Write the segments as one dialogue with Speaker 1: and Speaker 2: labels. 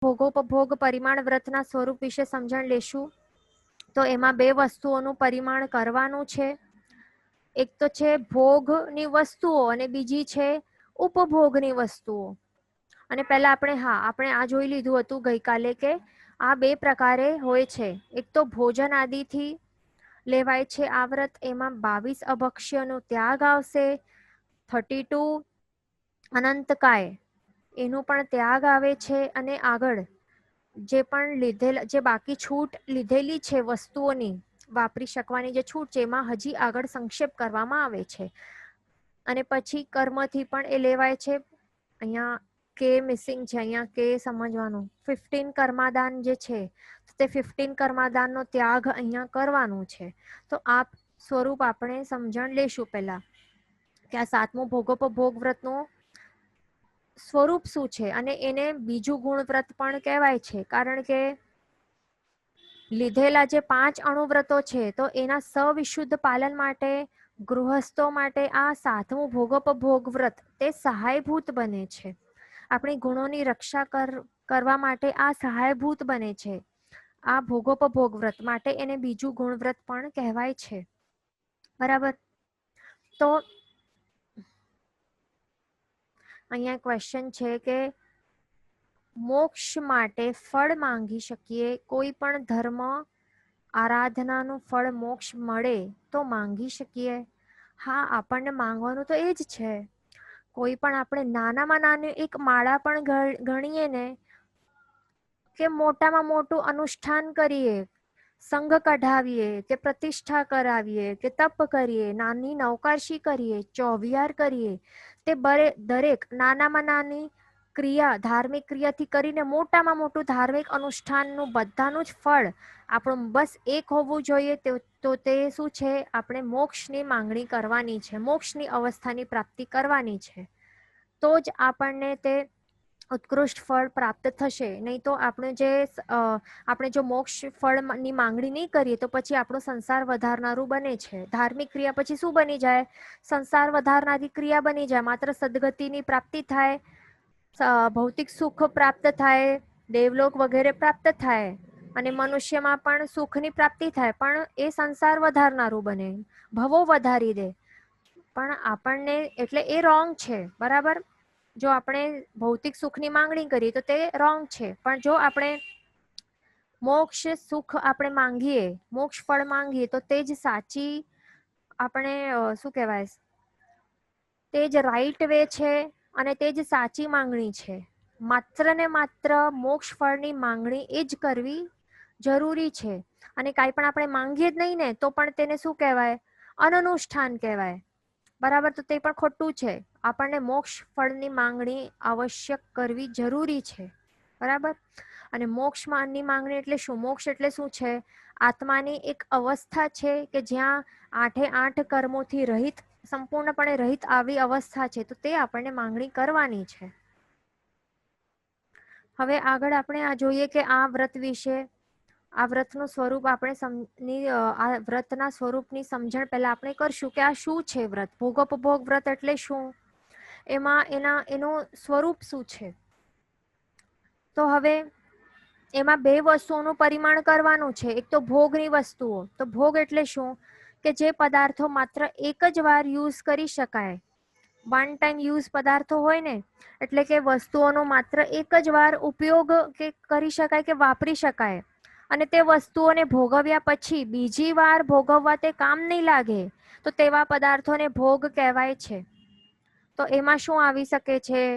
Speaker 1: ભોગોપભોગ પરિમાણ વ્રતના સ્વરૂપ વિશે સમજણ લેશું. તો એમાં બે વસ્તુઓનું પરિમાણ કરવાનું છે. એક તો છે ભોગની વસ્તુઓ અને બીજી છે ઉપભોગની વસ્તુઓ. અને પહેલા આપણે આ જોઈ લીધું હતું ગઈકાલે કે આ બે પ્રકારે હોય છે. એક તો ભોજન આદિથી લેવાય છે આ વ્રત, એમાં 22 અભક્ષ્યનો ત્યાગ આવશે. 32 અનંતકાય એનું પણ ત્યાગ આવે છે. અને આગળ જે બાકી છૂટ લીધેલી છે વસ્તુઓની વાપરી શકવાની જે છૂટ છે એમાં હજી આગળ સંક્ષેપ કરવામાં આવે છે. અને પછી કર્મથી પણ એ લેવાય છે. અહીંયા કે મિસિંગ છે, અહીંયા કે સમજવાનું. 15 કર્માદાન જે છે તે 15 કર્માદાનનો ત્યાગ અહીંયા કરવાનું છે. તો આ સ્વરૂપ આપણે સમજણ લેશું પહેલા કે આ 7મું ભોગોપભોગ વ્રતનું સ્વરૂપ શું છે. અને એને બીજું ગુણ વ્રત પણ કહેવાય છે, કારણ કે લીધેલા જે 5 અણુવ્રતો છે તો એના સવિશુદ્ધ પાલન માટે ગૃહસ્થો માટે આ 7મું ભોગોપભોગ વ્રત તે સહાયભૂત બને છે. આપણી ગુણોની રક્ષા કરવા માટે આ સહાયભૂત બને છે. આ ભોગોપભોગ વ્રત માટે એને બીજું ગુણ વ્રત પણ કહેવાય છે. બરાબર. તો અહીંયા ક્વેશ્ચન છે કે મોક્ષ માટે ફળ માંગી શકીએ, કોઈ પણ ધર્મ આરાધનાનું ફળ મોક્ષ મળે તો માંગી શકીએ? હા, આપણને માંગવાનું તો એ જ છે. કોઈ પણ આપણે નાનામાં નાની એક માળા પણ ગણીએ ને કે મોટામાં મોટું અનુષ્ઠાન કરીએ, સંઘ કઢાવીએ કે પ્રતિષ્ઠા કરાવીએ કે તપ કરીએ, નાની નવકાશી કરીએ, ચોવિહાર કરીએ, તે દરેક નાનામાં નાની ક્રિયા ધાર્મિક ક્રિયાથી કરીને મોટામાં મોટું ધાર્મિક અનુષ્ઠાનનું બધાનું જ ફળ આપણું બસ એક હોવું જોઈએ. તો તે શું છે? આપણે મોક્ષની માંગણી કરવાની છે, મોક્ષની અવસ્થાની પ્રાપ્તિ કરવાની છે. તો જ આપણને તે ઉત્કૃષ્ટ ફળ પ્રાપ્ત થશે. નહીં તો આપણે જો મોક્ષ ફળની માંગણી નહીં કરીએ તો પછી આપણો સંસાર વધારનારું બને છે. ધાર્મિક ક્રિયા પછી શું બની જાય? સંસાર વધારનારી ક્રિયા બની જાય. માત્ર સદગતિની પ્રાપ્તિ થાય, ભૌતિક સુખ પ્રાપ્ત થાય, દેવલોક વગેરે પ્રાપ્ત થાય અને મનુષ્યમાં પણ સુખની પ્રાપ્તિ થાય, પણ એ સંસાર વધારનારું બને, ભવો વધારી દે. પણ આપણને એટલે એ રોંગ છે. બરાબર. જો આપણે ભૌતિક સુખની માંગણી કરીએ તો તે રોંગ છે. પણ જો આપણે મોક્ષ સુખ આપણે માંગીએ, મોક્ષ ફળ માંગીએ તો તે જ સાચી આપણે શું કહેવાય, તે જ રાઈટ વે છે અને તે જ સાચી માંગણી છે. માત્ર ને માત્ર મોક્ષ ફળની માંગણી એ જ કરવી જરૂરી છે. અને કાંઈ પણ આપણે માંગીએ જ નહીં ને તો પણ તેને શું કહેવાય? અનનુષ્ઠાન કહેવાય. બરાબર. તો તે પણ ખોટું છે. આપણને મોક્ષ ફળની માંગણી આવશ્યક કરવી જરૂરી છે. બરાબર. અને મોક્ષની માંગણી એટલે શું? મોક્ષ એટલે શું છે? આત્માની એક અવસ્થા છે કે જ્યાં 8 કર્મોથી રહિત, સંપૂર્ણપણે રહિત આવી અવસ્થા છે. તો તે આપણને માંગણી કરવાની છે. હવે આગળ આપણે આ જોઈએ કે આ વ્રત વિશે, આ વ્રતનું સ્વરૂપ આ વ્રતના સ્વરૂપની સમજણ પહેલા આપણે કરશું કે આ શું છે વ્રત. ભોગોપભોગ વ્રત એટલે શું? એનું સ્વરૂપ શું છે? તો હવે એમાં બે વસ્તુઓનું પરિમાણ કરવાનું છે. એક તો ભોગની વસ્તુઓ. તો ભોગ એટલે શું? કે જે પદાર્થો માત્ર એક જ વાર યુઝ કરી શકાય, વન ટાઈમ યુઝ પદાર્થો હોય ને, એટલે કે વસ્તુઓનો માત્ર એક જ વાર ઉપયોગ કરી શકાય કે વાપરી શકાય, અને તે વસ્તુઓને ભોગવ્યા પછી બીજી વાર ભોગવવા તે કામ નહીં લાગે, તો તેવા પદાર્થોને ભોગ કહેવાય છે. તો એમાં શું આવી શકે છે?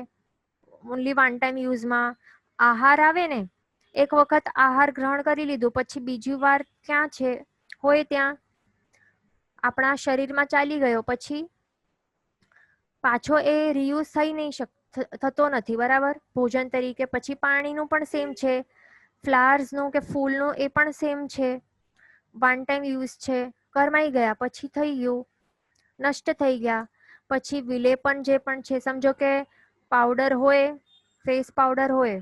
Speaker 1: ઓનલી વન ટાઈમ યુઝમાં આહાર આવે ને, એક વખત આહાર ગ્રહણ કરી લીધું પછી બીજી વાર ક્યાં છે હોય ત્યાં આપણા શરીરમાં ચાલી ગયો પછી પાછો એ રિયુઝ થઈ નહીં થતો નથી. બરાબર. ભોજન તરીકે. પછી પાણીનું પણ સેમ છે, ફ્લાવર્સનું કે ફૂલનું એ પણ સેમ છે. વન ટાઈમ યુઝ છે. કરમાઈ ગયા પછી થઈ ગયું, નષ્ટ થઈ ગયા. પછી વિલેપન જે પણ છે, સમજો કે પાવડર હોય, ફેસ પાવડર હોય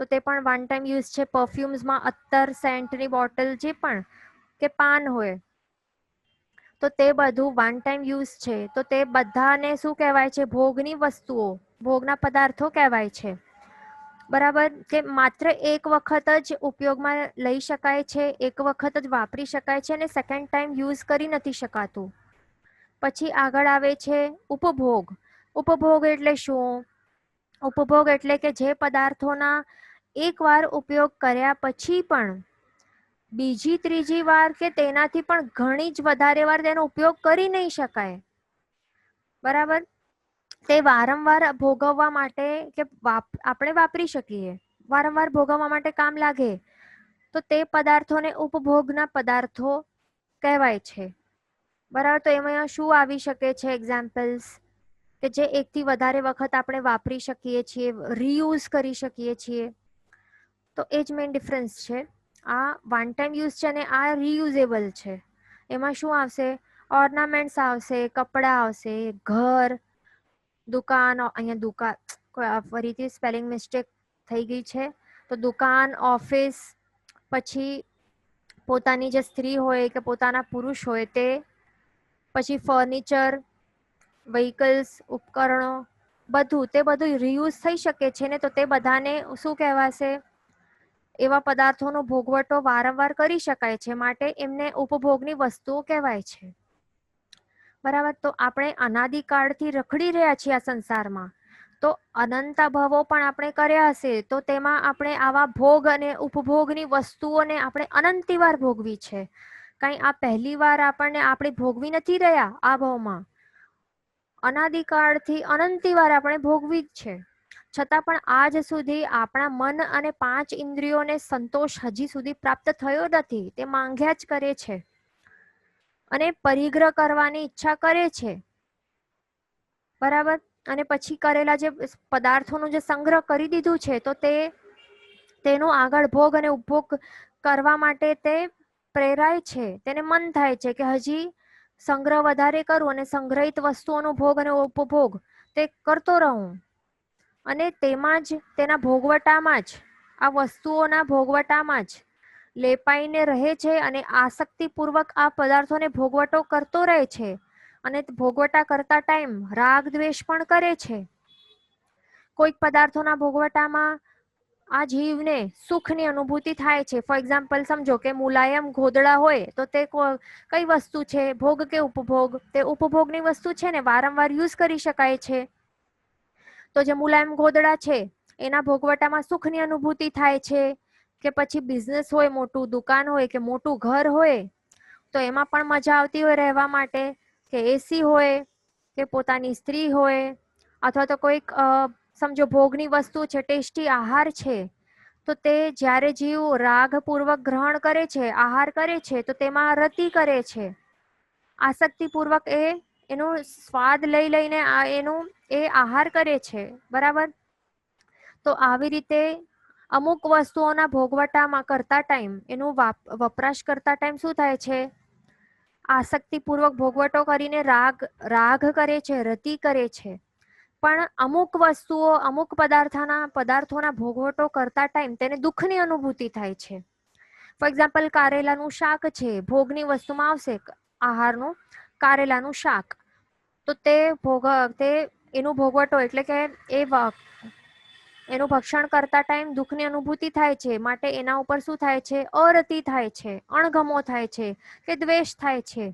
Speaker 1: તો તે પણ વન ટાઈમ યુઝ છે. પરફ્યુમ્સમાં અત્તર, સેન્ટની બોટલ જે પણ કે પાન હોય તો તે બધું વન ટાઈમ યુઝ છે. તો તે બધાને શું કહેવાય છે? ભોગની વસ્તુઓ, ભોગના પદાર્થો કહેવાય છે. બરાબર, કે માત્ર એક વખત જ ઉપયોગમાં લઈ શકાય છે, એક વખત જ વાપરી શકાય છે અને સેકન્ડ ટાઈમ યુઝ કરી નથી શકાતું. પછી આગળ આવે છે ઉપભોગ. ઉપભોગ એટલે શું? ઉપભોગ એટલે કે જે પદાર્થોના એકવાર ઉપયોગ કર્યા પછી પણ બીજી ત્રીજી વાર કે તેનાથી પણ ઘણી જ વધારે વાર તેનો ઉપયોગ કરી નહીં શકાય. બરાબર, તે વારંવાર ભોગવવા માટે કે આપણે વાપરી શકીએ, વારંવાર ભોગવવા માટે કામ લાગે, તો તે પદાર્થોને ઉપભોગના પદાર્થો કહેવાય છે. બરાબર, તો એમાં શું આવી શકે છે એક્ઝામ્પલ્સ? કે જે એકથી વધારે વખત આપણે વાપરી શકીએ છીએ, રીયુઝ કરી શકીએ છીએ. તો એ જ મેઇન ડિફરન્સ છે. આ વન ટાઈમ યુઝ છે અને આ રીયુઝેબલ છે. એમાં શું આવશે? ઓર્નામેન્ટ્સ આવશે, કપડાં આવશે, ઘર, દુકાન, અહીંયા દુકાન ફરીથી સ્પેલિંગ મિસ્ટેક થઈ ગઈ છે, તો દુકાન, ઓફિસ, પછી પોતાની જે સ્ત્રી હોય કે પોતાના પુરુષ હોય તે, પછી ફર્નિચર, વ્હીકલ્સ, ઉપકરણો, બધું તે બધું રીયુઝ થઈ શકે છે ને, તો તે બધાને શું કહેવાશે? એવા પદાર્થોનો ભોગવટો વારંવાર કરી શકાય છે, માટે એમને ઉપભોગની વસ્તુઓ કહેવાય છે. બરાબર, તો આપણે અનાદિકાળથી રખડી રહ્યા છીએ આ સંસારમાં, તો અનંત ભવો પણ આપણે કર્યા હશે, તો તેમાં આપણે આવા ભોગ અને ઉપભોગની વસ્તુઓને આપણે અનંતી વાર ભોગવી છે. કઈ આ પહેલી વાર આપણને આપણે ભોગવી નથી રહ્યા આ ભાવમાં, અનાદિકાળથી અનંતી વાર આપણે ભોગવી જ છે. છતાં પણ આજ સુધી આપણા મન અને 5 ઇન્દ્રિયોને સંતોષ હજી સુધી પ્રાપ્ત થયો નથી. તે માંગ્યા જ કરે છે અને પરિગ્રહ કરવાની ઈચ્છા કરે છે. બરાબર, અને પછી કરેલા જે પદાર્થોનું જે સંગ્રહ કરી દીધું છે, તો તેનો આગળ ભોગ અને ઉપભોગ કરવા માટે તે પ્રેરાય છે. તેને મન થાય છે કે હજી સંગ્રહ વધારે કરું અને સંગ્રહિત વસ્તુઓનો ભોગ અને ઉપભોગ તે કરતો રહું, અને તેમાં જ તેના ભોગવટામાં જ આ વસ્તુઓના ભોગવટામાં જ લેપાઈને રહે છે અને આસક્તિપૂર્વક આ પદાર્થોને ભોગવટો કરતો રહે છે. અને ભોગવટા કરતા ટાઈમ રાગ દ્વેષ પણ કરે છે. કોઈક પદાર્થોના ભોગવટામાં આ જીવને સુખની અનુભૂતિ થાય છે. ફોર એક્ઝામ્પલ સમજો કે મુલાયમ ગોદડા હોય તો તે કઈ વસ્તુ છે? ભોગ કે ઉપભોગ? તે ઉપભોગની વસ્તુ છે ને, વારંવાર યુઝ કરી શકાય છે. તો જે મુલાયમ ગોદડા છે એના ભોગવટામાં સુખની અનુભૂતિ થાય છે. કે પછી બિઝનેસ હોય, મોટું દુકાન હોય કે મોટું ઘર હોય, તો એમાં પણ મજા આવતી હોય રહેવા માટે, કે એસી હોય કે પોતાની સ્ત્રી હોય, અથવા તો કોઈક સમજો ભોગની વસ્તુ છે, ટેસ્ટી આહાર છે, તો તે જ્યારે જીવ રાગપૂર્વક ગ્રહણ કરે છે, આહાર કરે છે, તો તેમાં રતિ કરે છે. આસક્તિપૂર્વક એનો સ્વાદ લઈ લઈને એનું એ આહાર કરે છે. બરાબર, તો આવી રીતે અમુક વસ્તુઓના ભોગવટામાં કરતા ટાઈમ, એનું વપરાશ કરતા ટાઈમ શું થાય છે? આસક્તિપૂર્વક ભોગવટો કરીને રાગ કરે છે, રતિ કરે છે. પણ અમુક વસ્તુઓ, અમુક પદાર્થોના ભોગવટો કરતા ટાઈમ તેને દુઃખની અનુભૂતિ થાય છે. ફોર એક્ઝામ્પલ, કારેલાનું શાક છે, ભોગની વસ્તુમાં આવશે આહારનું કારેલાનું શાક, તો તે એનું ભોગવટો એટલે કે એનું ભક્ષણ કરતા ટાઈમ દુઃખની અનુભૂતિ થાય છે. માટે એના ઉપર શું થાય છે? અરતિ થાય છે, અણગમો થાય છે કે દ્વેષ થાય છે.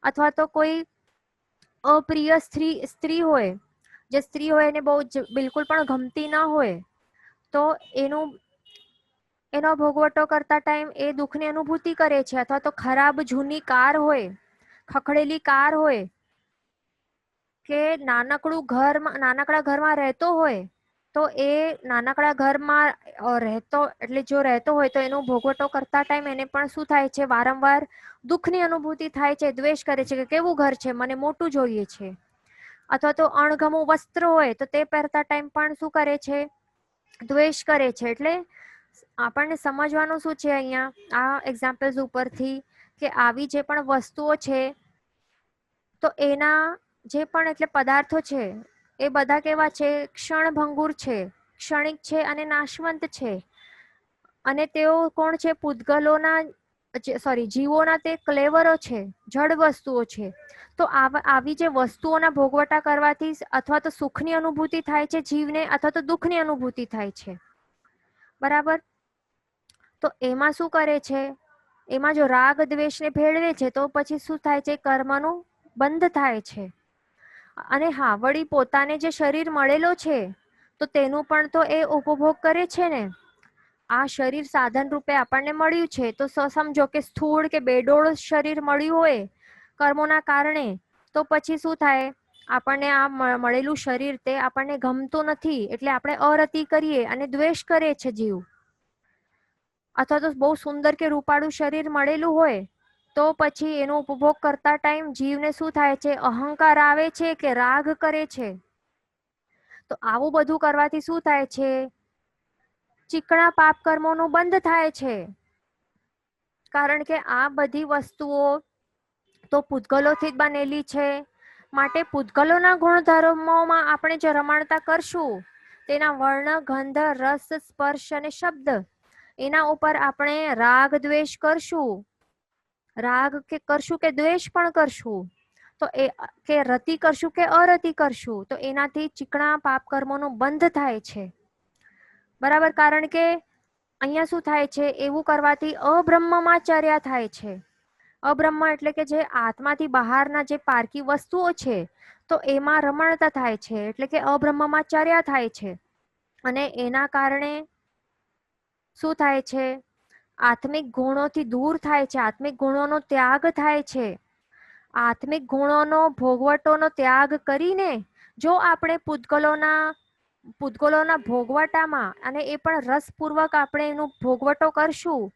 Speaker 1: અથવા તો કોઈ અપ્રિય સ્ત્રી હોય, જે સ્ત્રી હોય એને બહુ બિલકુલ પણ ગમતી ના હોય, તો એનો ભોગવટો કરતા ટાઈમ એ દુઃખની અનુભૂતિ કરે છે. અથવા તો ખરાબ જૂની કાર હોય, ખખડેલી કાર હોય, કે નાનકડા ઘરમાં રહેતો હોય, તો એ નાનકડા ઘરમાં રહેતો હોય તો એનો ભોગવટો કરતા ટાઈમ એને પણ શું થાય છે? વારંવાર દુઃખની અનુભૂતિ થાય છે, દ્વેષ કરે છે કે કેવું ઘર છે, મને મોટું જોઈએ છે. અથવા તો અણગમું વસ્ત્ર હોય તો તે પહેરતા ટાઈમ પણ શું કરે છે? દ્વેષ કરે છે. એટલે આપણને સમજવાનું શું છે અહીંયા આ એક્ઝામ્પલ્સ ઉપરથી, કે આવી જે પણ વસ્તુઓ છે, તો એના જે પણ એટલે પદાર્થો છે એ બધા કેવા છે? ક્ષણભંગુર છે, ક્ષણિક છે અને નાશવંત છે. અને તેઓ કોણ છે? જીવોના તે ક્લેવરો છે, જડ વસ્તુઓ છે. તો આવી જે વસ્તુઓના ભોગવટા કરવાથી અથવા તો સુખની અનુભૂતિ થાય છે જીવને, અથવા તો દુઃખની અનુભૂતિ થાય છે. બરાબર. તો એમાં શું કરે છે, એમાં જો રાગ દ્વેષને ભેળવે છે તો પછી શું થાય છે, કર્મનું બંધ થાય છે. અને હા, વળી પોતાને જે શરીર મળેલો છે તો તેનું પણ તો એ ઉપભોગ કરે છે ને. આ શરીર સાધન રૂપે આપણને મળ્યું છે તો સમજો કે સ્થૂળ કે બેડોળ શરીર મળ્યું હોય કર્મોના કારણે, તો પછી શું થાય, આપણને આ મળેલું શરીર તે આપણને ગમતું નથી એટલે આપણે અરતિ કરીએ અને દ્વેષ કરે છે જીવ. અથવા તો બહુ સુંદર કે રૂપાળું શરીર મળેલું હોય તો પછી એનો ઉપભોગ કરતા ટાઈમ જીવને શું થાય છે, અહંકાર આવે છે કે રાગ કરે છે. તો આવું બધું કરવાથી શું થાય છે, ચીકણા પાપ કર્મોનું બંધ થાય છે. કારણ કે આ બધી વસ્તુઓ તો પૂતગલોથી જ બનેલી છે. માટે પૂતગલોના ગુણધર્મોમાં આપણે જે રમણતા કરશું, તેના વર્ણ, ગંધ, રસ, સ્પર્શ અને શબ્દ, એના ઉપર આપણે રાગ દ્વેષ કરશું, રાગ કે કરશું કે દ્વેષ પણ કરશું, તો એ કે રતિ કરશું કે અરતિ કરશું, તો એનાથી ચીકણા પાપ કર્મોનો બંધ થાય છે. બરાબર. કારણ કે અહીંયા શું થાય છે, એવું કરવાથી અબ્રહ્મચર્યા થાય છે. અબ્રહ્મ એટલે કે જે આત્માથી બહારના જે પારકી વસ્તુઓ છે તો એમાં રમણતા થાય છે, એટલે કે અબ્રહ્મચર્યા થાય છે. અને એના કારણે શું થાય છે, આત્મિક ગુણોથી દૂર થાય છે, આત્મિક ગુણોનો ત્યાગ થાય છે. આત્મિક ગુણોનો ભોગવટોનો ત્યાગ કરીને જો આપણે પૂતગલોના ભોગવટામાં, અને એ પણ રસપૂર્વક આપણે એનું ભોગવટો કરશું,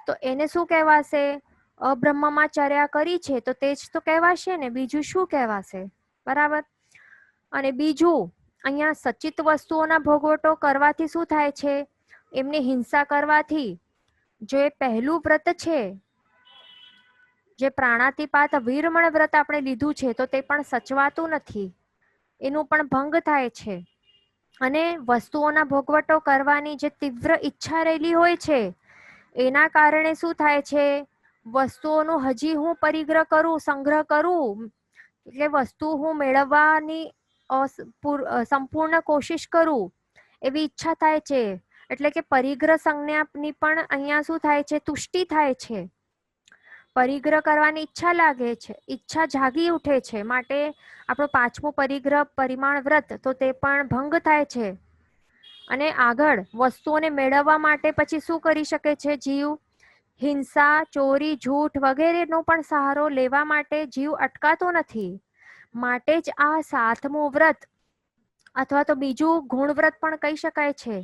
Speaker 1: તો એને શું કહેવાશે, અબ્રહ્મચર્યા કરી છે તો તે જ તો કહેવાશે ને, બીજું શું કહેવાશે. બરાબર. અને બીજું, અહીંયા સચિત વસ્તુઓના ભોગવટો કરવાથી શું થાય છે, એમની હિંસા કરવાથી જે પહેલું વ્રત છે, જે પ્રાણાતિપાત વીરમણ વ્રત આપણે લીધું છે તો તે પણ સચવાતું નથી, એનું પણ ભંગ થાય છે. અને વસ્તુઓના ભોગવટો કરવાની જે તીવ્ર ઈચ્છા રહેલી હોય છે એના કારણે શું થાય છે, વસ્તુઓનું હજી હું પરિગ્રહ કરું, સંગ્રહ કરું, એટલે વસ્તુ હું મેળવવાની સંપૂર્ણ કોશિશ કરું એવી ઈચ્છા થાય છે. એટલે કે પરિગ્રહ સંજ્ઞાની પણ અહીંયા શું થાય છે, તુષ્ટિ થાય છે. પરિગ્રહ કરવાની ઈચ્છા લાગે છે, ઈચ્છા જાગી ઉઠે છે. માટે આપણો પાંચમું પરિગ્રહ પરિમાણ વ્રત તો તે પણ ભંગ થાય છે. અને આગળ વસ્તુઓને મેળવવા માટે પછી શું કરી શકે છે જીવ, હિંસા, ચોરી, જૂઠ વગેરેનો પણ સહારો લેવા માટે જીવ અટકાતો નથી. માટે જ આ સાતમું વ્રત અથવા તો બીજું ગુણ વ્રત પણ કહી શકાય છે,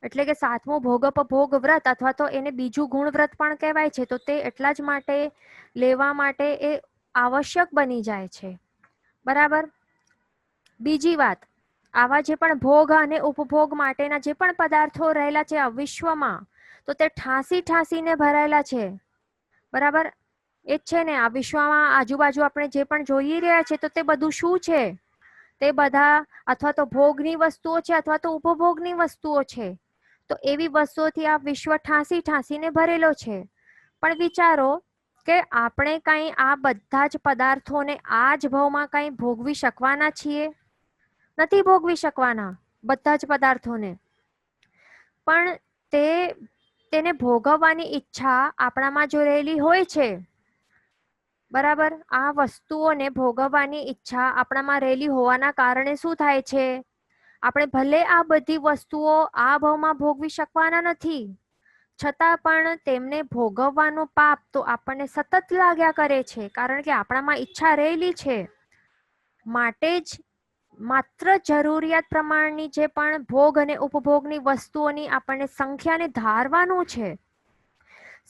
Speaker 1: એટલે કે સાતમું ભોગોપભોગ વ્રત અથવા તો એને બીજું ગુણ વ્રત પણ કહેવાય છે. તો તે એટલા જ માટે લેવા માટે એ આવશ્યક બની જાય છે. બરાબર. બીજી વાત, આવા જે પણ ભોગ અને ઉપભોગ માટેના જે પણ પદાર્થો રહેલા છે આ વિશ્વમાં, તો તે ઠાંસીને ભરાયેલા છે. બરાબર. એ જ છે ને, આ વિશ્વમાં આજુબાજુ આપણે જે પણ જોઈ રહ્યા છે તો તે બધું શું છે, તે બધા અથવા તો ભોગની વસ્તુઓ છે અથવા તો ઉપભોગની વસ્તુઓ છે. તો એવી વસ્તુઓથી આ વિશ્વ ઠાંસીને ભરેલો છે. પણ વિચારો કે આપણે કઈ આ બધા જ પદાર્થોને આ જ ભાવમાં કઈ ભોગવી શકવાના છીએ? નથી ભોગવી શકવાના બધા જ પદાર્થોને. પણ તેને ભોગવવાની ઈચ્છા આપણામાં જો રહેલી હોય છે, બરાબર, આ વસ્તુઓને ભોગવવાની ઈચ્છા આપણામાં રહેલી હોવાના કારણે શું થાય છે, આપણે ભલે આ બધી વસ્તુઓ આ ભાવમાં ભોગવી શકવાના નથી, છતાં પણ તેમને ભોગવવાનું પાપ તો આપણને સતત લાગ્યા કરે છે. કારણ કે આપણામાં ઈચ્છા રહેલી છે. માટે જ માત્ર જરૂરિયાત પ્રમાણની જે પણ ભોગ અને ઉપભોગની વસ્તુઓની આપણને સંખ્યાને ધારવાનું છે,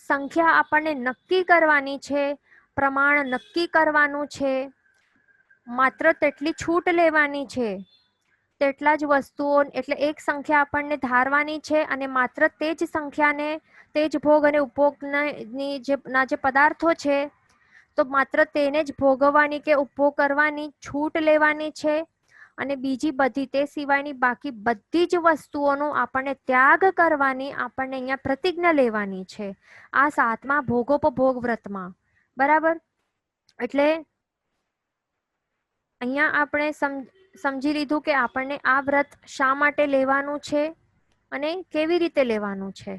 Speaker 1: સંખ્યા આપણને નક્કી કરવાની છે, પ્રમાણ નક્કી કરવાનું છે, માત્ર તેટલી છૂટ લેવાની છે, તેટલા જ વસ્તુઓ, એટલે એક સંખ્યા આપણને ધારવાની છે અને માત્ર તે જ સંખ્યાને, તે જ ભોગ અને ઉપભોગની જે પદાર્થો છે તો માત્ર તેને જ ભોગવવાની કે ઉપભોગ કરવાની છૂટ લેવાની છે. અને બીજી બધી તે સિવાયની બાકી બધી જ વસ્તુઓનો આપણને ત્યાગ કરવાની આપણને અહીંયા પ્રતિજ્ઞા લેવાની છે, આ સાતમા ભોગોપભોગ વ્રતમાં. બરાબર. એટલે અહીંયા આપણે સમજી લીધું કે આપણને આ વ્રત શા માટે લેવાનું છે. અને કેવી રીતે લેવાનું છે.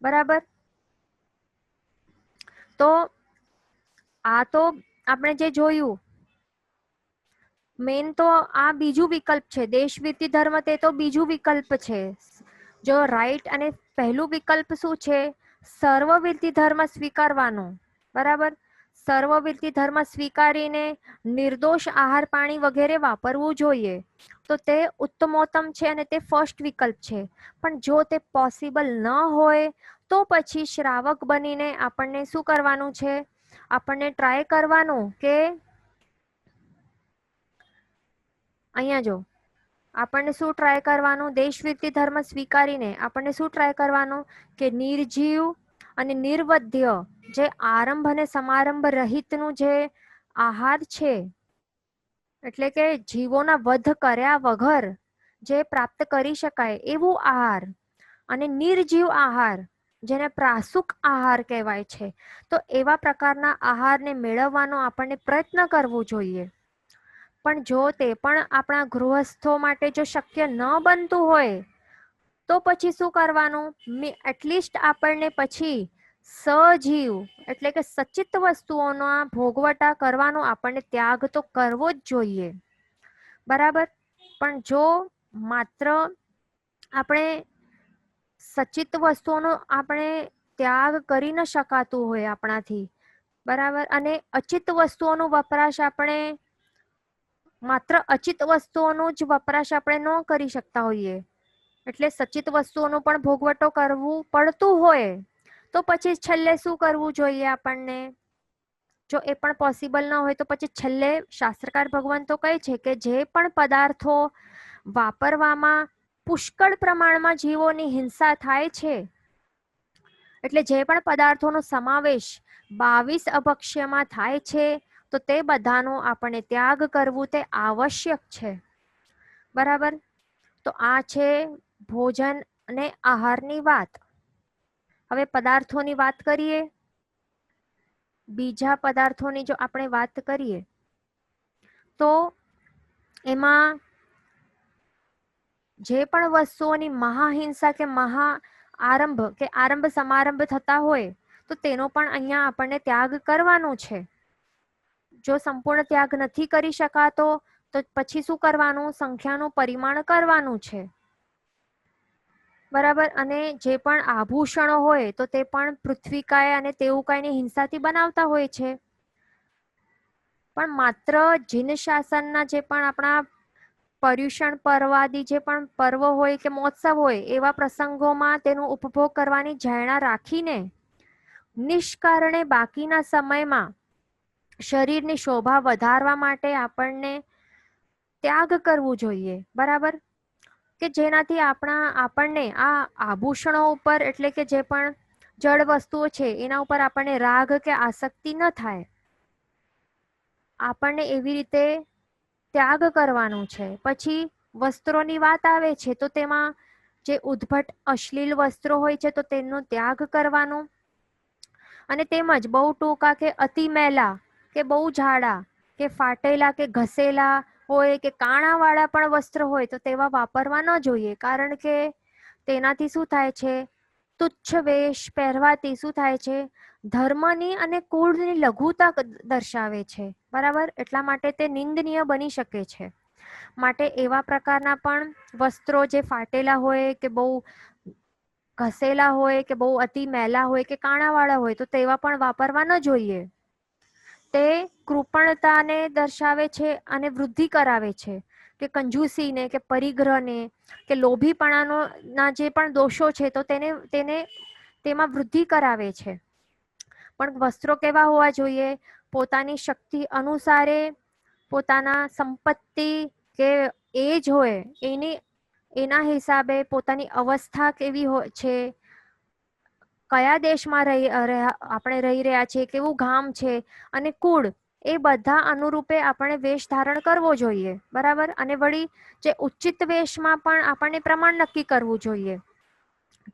Speaker 1: બરાબર. તો આ તો આપણે જે જોયું મેન તો આ બીજું વિકલ્પ છે. દેશ વિરોધી ધર્મ તે તો બીજું વિકલ્પ છે. જો રાઈટ અને પહેલું વિકલ્પ શું છે? સર્વવિરતી ધર્મ સ્વીકારવાનો. બરાબર. સર્વવિરતી ધર્મ સ્વીકારીને નિર્દોષ આહાર પાણી વગેરે વાપરવું જોઈએ. તો તે ઉત્તમોત્તમ છે અને તે ફર્સ્ટ વિકલ્પ છે. પણ જો તે પોસિબલ ન હોય તો પછી શ્રાવક બનીને આપણને શું કરવાનું છે? આપણને ટ્રાય કરવાનું કે અહીંયા જો આપણને શું ટ્રાય કરવાનું? દેશ વિરોધી ધર્મ સ્વીકારીને આપણને શું ટ્રાય કરવાનું? કે નિર્જીવ અને નિર્વધ્ય જે આરંભ અને સમારંભ રહિતનું જે આહાર છે, એટલે કે જીવોના વધ કર્યા વગર જે પ્રાપ્ત કરી શકાય એવું આહાર અને નિર્જીવ આહાર જેને પ્રાસુક આહાર કહેવાય છે, તો એવા પ્રકારના આહારને મેળવવાનો આપણને પ્રયત્ન કરવો જોઈએ. પણ જો તે પણ આપણા ગૃહસ્થો માટે જો શક્ય ન બનતું હોય તો પછી શું કરવાનું? એટલીસ્ટ આપણને પછી સજીવ એટલે કે સચિત વસ્તુઓના ભોગવટા કરવાનો આપણને ત્યાગ તો કરવો જ જોઈએ. બરાબર. પણ જો માત્ર આપણે સચિત વસ્તુઓનો આપણે ત્યાગ કરી ન શકાતું હોય આપણાથી, બરાબર, અને અચિત વસ્તુઓનો વપરાશ આપણે માત્ર અચિત વસ્તુઓનો જ વપરાશ આપણે ન કરી શકતા હોઈએ, એટલે સચિત વસ્તુઓનો પણ ભોગવટો કરવું પડતું હોય તો પછી છેલ્લે શું કરવું જોઈએ આપણને? જો એ પણ પોસિબલ ન હોય તો પછી છેલ્લે શાસ્ત્રકાર ભગવાન તો કહે છે કે જે પણ પદાર્થો વાપરવામાં પુષ્કળ પ્રમાણમાં જીવોની હિંસા થાય છે, એટલે જે પણ પદાર્થોનો સમાવેશ 22 અભક્ષ્યમાં થાય છે તો તે બધાનો આપણે ત્યાગ કરવું તે આવશ્યક છે. બરાબર. તો આ છે ભોજન અને આહારની વાત. હવે પદાર્થોની વાત કરીએ. બીજા પદાર્થોની જો આપણે વાત કરીએ તો એમાં જે પણ વસ્તુઓની મહાહિંસા કે આરંભ સમારંભ થતા હોય તો તેનો પણ અહીંયા આપણને ત્યાગ કરવાનો છે. જો સંપૂર્ણ ત્યાગ નથી કરી શકાતો તો પછી શું કરવાનું? સંખ્યાનું પરિમાણ કરવાનું છે. બરાબર. અને જે પણ આભૂષણો હોય તો તે પણ પૃથ્વીકાય અને તેવુકાયની હિંસાથી બનાવતા હોય છે. પણ માત્ર જીન શાસનના જે પણ આપણા પર્યુષણ પર્વાદી જે પણ પર્વ હોય કે મહોત્સવ હોય એવા પ્રસંગોમાં તેનો ઉપભોગ કરવાની ધારણા રાખીને નિષ્કારણે બાકીના સમયમાં શરીરની શોભા વધારવા માટે આપણને ત્યાગ કરવું જોઈએ. બરાબર. કે જેનાથી આપણને આ આભૂષણો ઉપર એટલે કે જે પણ જળ વસ્તુઓ છે એના ઉપર આપણને રાગ કે આસક્તિ ન થાય. આપણને એવી રીતે ત્યાગ કરવાનું છે. પછી વસ્ત્રોની વાત આવે છે તો તેમાં જે ઉદ્ભટ અશ્લીલ વસ્ત્રો હોય છે તો તેનો ત્યાગ કરવાનો, અને તેમજ બહુ ટૂંકા કે અતિ મેલા કે બહુ જાડા કે ફાટેલા કે ઘસેલા હોય કે કાણા વાળા પણ વસ્ત્ર હોય તો તેવા વાપરવા ન જોઈએ. કારણ કે તેનાથી શું થાય છે? તુચ્છ વેશ પહેરવાથી શું થાય છે? ધર્મની અને કુળની લઘુતા દર્શાવે છે. બરાબર. એટલા માટે તે નિંદનીય બની શકે છે. માટે એવા પ્રકારના પણ વસ્ત્રો જે ફાટેલા હોય કે બહુ ઘસેલા હોય કે બહુ અતિ મેલા હોય કે કાણાવાળા હોય તો તેવા પણ વાપરવા ન જોઈએ. તે કૃપણતાને દર્શાવે છે અને વૃદ્ધિ કરાવે છે, કે કંજૂસીને કે પરિગ્રહને કે લોભીપણાના જે પણ દોષો છે તો તેમાં વૃદ્ધિ કરાવે છે. પણ વસ્ત્રો કેવા હોવા જોઈએ? પોતાની શક્તિ અનુસારે પોતાના સંપત્તિ કે એજ હોય એના હિસાબે પોતાની અવસ્થા કેવી હોય છે, કયા દેશમાં આપણે રહી રહ્યા છીએ, કેવું ગામ છે અને કુળ, એ બધા અનુરૂપે આપણે વેશ ધારણ કરવો જોઈએ. બરાબર. અને વળી જે ઉચિત વેશમાં પણ આપણને પ્રમાણ નક્કી કરવું જોઈએ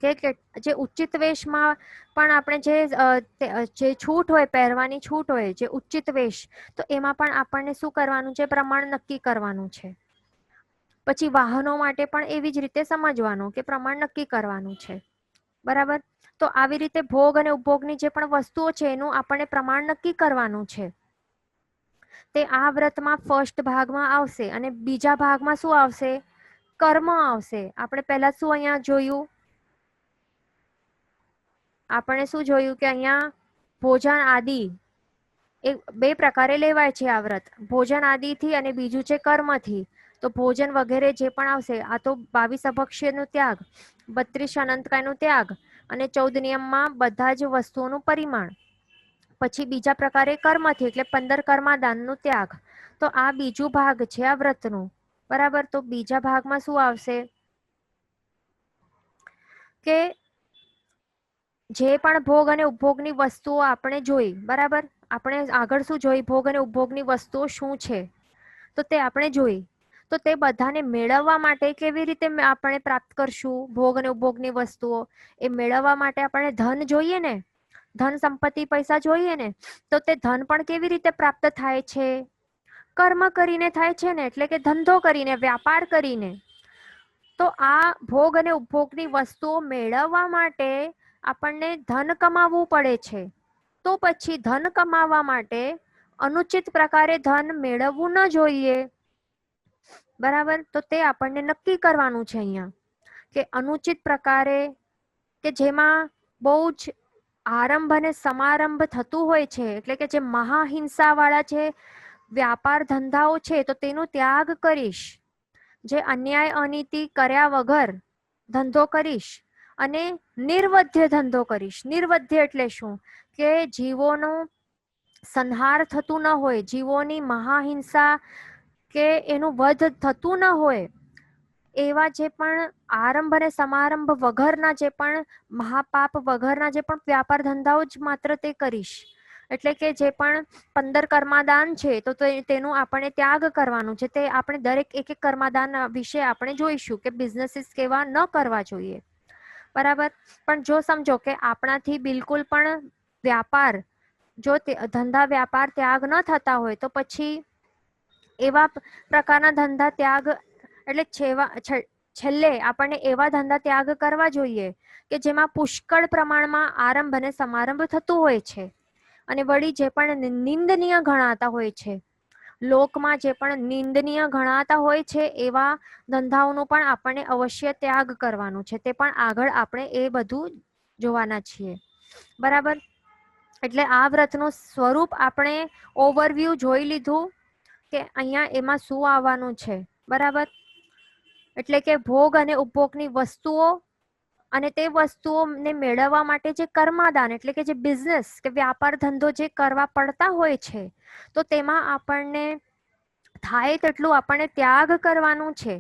Speaker 1: કે જે ઉચિત વેશમાં પણ આપણે જે છૂટ હોય, પહેરવાની છૂટ હોય, જે ઉચિત વેશ, તો એમાં પણ આપણને શું કરવાનું છે? પ્રમાણ નક્કી કરવાનું છે. પછી વાહનો માટે પણ એવી જ રીતે સમજવાનું કે પ્રમાણ નક્કી કરવાનું છે. બરાબર. તો આવી રીતે ભોગ અને ઉપભોગની જે પણ વસ્તુઓ છે એનું આપણને પ્રમાણ નક્કી કરવાનું છે. તે આ વ્રતમાં ફર્સ્ટ ભાગમાં આવશે અને બીજા ભાગમાં શું આવશે? કર્મ આવશે. આપણે પહેલા શું અહીંયા જોયું? આપણે શું જોયું કે અહીંયા ભોજન આદિ એ બે પ્રકારે લેવાય છે આ વ્રત. ભોજન આદિથી અને બીજું છે કર્મથી. તો ભોજન વગેરે જે પણ આવશે આ તો 22 અભક્ષ્ય નો ત્યાગ, 32 અનંતકાય નો ત્યાગ અને 14 નિયમમાં બધા જ વસ્તુઓનું પરિમાણ. પછી બીજા પ્રકારે કર્મથી એટલે 15 કર્માદાન નો ત્યાગ. તો આ બીજું ભાગ છે આ વ્રતનું. બરાબર. તો બીજા ભાગમાં શું આવશે કે જે પણ ભોગ અને ઉપભોગની વસ્તુઓ આપણે જોઈ. બરાબર. આપણે આગળ શું જોઈ? ભોગ અને ઉપભોગની વસ્તુઓ શું છે તો તે આપણે જોઈ. તો તે બધાને મેળવવા માટે કેવી રીતે આપણે પ્રાપ્ત કરશું ભોગ અને ઉપભોગની વસ્તુઓ? એ મેળવવા માટે આપણે ધન જોઈએ ને, ધન સંપત્તિ પૈસા જોઈએ ને. તો તે ધન પણ કેવી રીતે પ્રાપ્ત થાય છે? કર્મ કરીને થાય છે ને, એટલે કે ધંધો કરીને, વ્યાપાર કરીને. તો આ ભોગ અને ઉપભોગની વસ્તુઓ મેળવવા માટે આપણને ધન કમાવવું પડે છે. તો પછી ધન કમાવવા માટે અનુચિત પ્રકારે ધન મેળવવું ન જોઈએ. બરાબર. તો તે આપણને નક્કી કરવાનું છે અહીંયા કે અનુચિત પ્રકારે કે જેમાં બહુ જ આરંભ અને સમારંભ થતું હોય છે, એટલે કે જે મહાહિંસા વાળા છે વ્યાપાર ધંધાઓ છે, તો તેનો ત્યાગ કરીશ. જે અન્યાય અનીતિ કર્યા વગર ધંધો કરીશ અને નિર્વધ્ય ધંધો કરીશ. નિર્વધ્ય એટલે શું? કે જીવોનો સંહાર થતું ન હોય, જીવોની મહાહિંસા કે એનું વધ થતું ન હોય એવા જે પણ આરંભ અને સમારંભ વગરના જે પણ મહાપાપ વગરના જે પણ વ્યાપાર ધંધાઓ જ માત્ર તે કરીશ. એટલે કે જે પણ 15 કર્માદાન છે તો તેનું આપણે ત્યાગ કરવાનું છે. તે આપણે દરેક એક એક કર્માદાન વિશે આપણે જોઈશું કે બિઝનેસીસ કેવા ન કરવા જોઈએ. બરાબર. પણ જો સમજો કે આપણાથી બિલકુલ પણ વ્યાપાર જો ધંધા વ્યાપાર ત્યાગ ન થતા હોય તો પછી એવા પ્રકારના ધંધા ત્યાગ એટલે છેલ્લે આપણને એવા ધંધા ત્યાગ કરવા જોઈએ કે જેમાં પુષ્કળ પ્રમાણમાં આરંભ અને સમારંભ થતું હોય છે. અને વળી જે પણ નિંદનીય ગણાતા હોય છે, લોકમાં જે પણ નિંદનીય ગણાતા હોય છે એવા ધંધાઓનું પણ આપણને અવશ્ય ત્યાગ કરવાનું છે. તે પણ આગળ આપણે એ બધું જોવાના છીએ. બરાબર. એટલે આ વ્રતનું સ્વરૂપ આપણે ઓવરવ્યુ જોઈ લીધું કે અહીંયા એમાં શું આવવાનું છે. બરાબર. એટલે કે ભોગ અને ઉપભોગની વસ્તુઓ અને તે વસ્તુઓને મેળવવા માટે જે કર્માદાન એટલે કે જે બિઝનેસ કે વ્યાપાર ધંધો જે કરવા પડતા હોય છે, તો તેમાં આપણને થાય તેટલું આપણને ત્યાગ કરવાનું છે.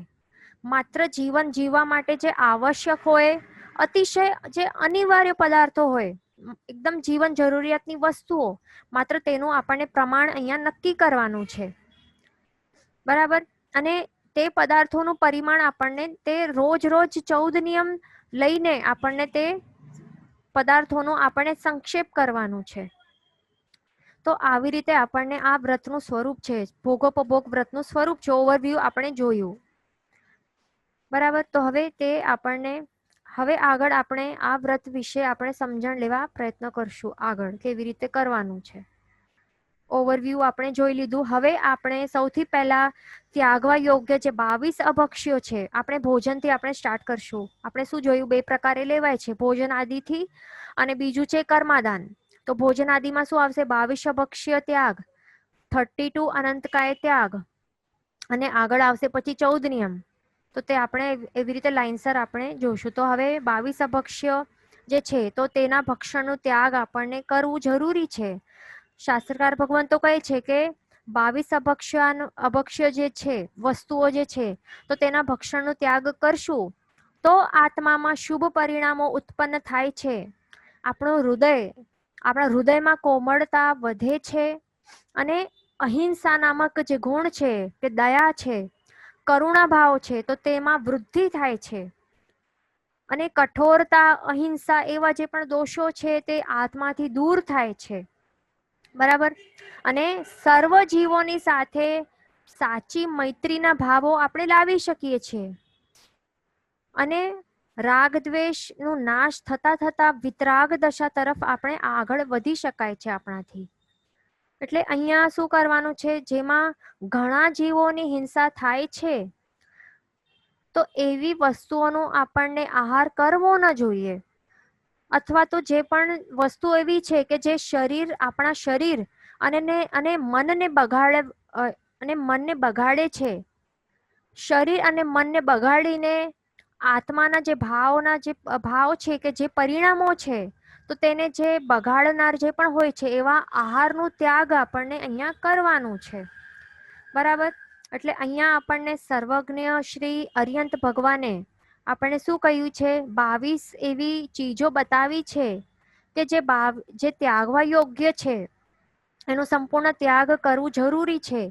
Speaker 1: માત્ર જીવન જીવવા માટે જે આવશ્યક હોય, અતિશય જે અનિવાર્ય પદાર્થો હોય, એકદમ જીવન જરૂરિયાતની વસ્તુઓ, માત્ર તેનું આપણને પ્રમાણ અહીંયા નક્કી કરવાનું છે. બરાબર. અને તે પદાર્થોનું પરિમાણ આપણને તે રોજ રોજ 14 નિયમ લઈને આપણને તે પદાર્થોનું આપણને સંક્ષેપ કરવાનું છે. તો આવી રીતે આપણને આ વ્રતનું સ્વરૂપ છે. ભોગોપભોગ વ્રતનું સ્વરૂપ છે. ઓવરવ્યુ આપણે જોયું. બરાબર. તો હવે તે આપણને હવે આગળ આપણે આ વ્રત વિશે આપણે સમજણ લેવા પ્રયત્ન કરશું. આગળ કેવી રીતે કરવાનું છે. ઓવરવ્યુ આપણે જોઈ લીધું. હવે આપણે સૌથી પહેલા ત્યાગવા યોગ્ય જે 22 અભક્ષ્યો છે, આપણે ભોજનથી આપણે સ્ટાર્ટ કરશું. આપણે શું જોયું? બે પ્રકારે લેવાય છે, ભોજન આદિથી અને બીજું છે કર્માદાન. તો ભોજન આદિમાં શું આવશે? 22 અભક્ષ્ય ત્યાગ, 32 અનંતકાય ત્યાગ અને આગળ આવશે પછી 14 નિયમ. તો તે આપણે એવી રીતે લાઈનસર આપણે જોશું. તો હવે 22 અભક્ષ્ય જે છે તો તેના ભક્ષણનો ત્યાગ આપણને કરવું જરૂરી છે. શાસ્ત્રકાર ભગવાન તો કહે છે કે 22 અભક્ષ્ય જે છે વસ્તુઓ જે છે તો તેના ભક્ષણનો ત્યાગ કરશું તો આત્મામાં શુભ પરિણામો ઉત્પન્ન થાય છે. આપણા હૃદયમાં કોમળતા વધે છે અને અહિંસા નામક જે ગુણ છે કે દયા છે, કરુણા ભાવ છે, તો તેમાં વૃદ્ધિ થાય છે. અને કઠોરતા, અહિંસા એવા જે પણ દોષો છે તે આત્માથી દૂર થાય છે. બરાબર. અને સર્વ જીવોની સાથે સાચી મૈત્રીના ભાવો આપણે લાવી શકીએ છીએ અને રાગ દ્વેષનું નાશ થતા થતા વિતરાગ દશા તરફ આપણે આગળ વધી શકાય છે આપણાથી. એટલે અહીંયા શું કરવાનું છે, જેમાં ઘણા જીવોની હિંસા થાય છે તો એવી વસ્તુઓનો આપણને આહાર કરવો ન જોઈએ, અથવા તો જે પણ વસ્તુ એવી છે કે જે આપણા શરીર અને મનને બગાડે છે, શરીર અને મનને બગાડીને આત્માના જે ભાવ છે કે જે પરિણામો છે, તો તેને જે બગાડનાર જે પણ હોય છે એવા આહારનો ત્યાગ આપણને અહીંયા કરવાનું છે. બરાબર. એટલે અહીંયા આપણને સર્વજ્ઞ શ્રી અરિહંત ભગવાને આપણે શું કહ્યું છે, 22 એવી ચીજો બતાવી છે કે જે ત્યાગવા યોગ્ય છે, એનો સંપૂર્ણ ત્યાગ કરવું જરૂરી છે.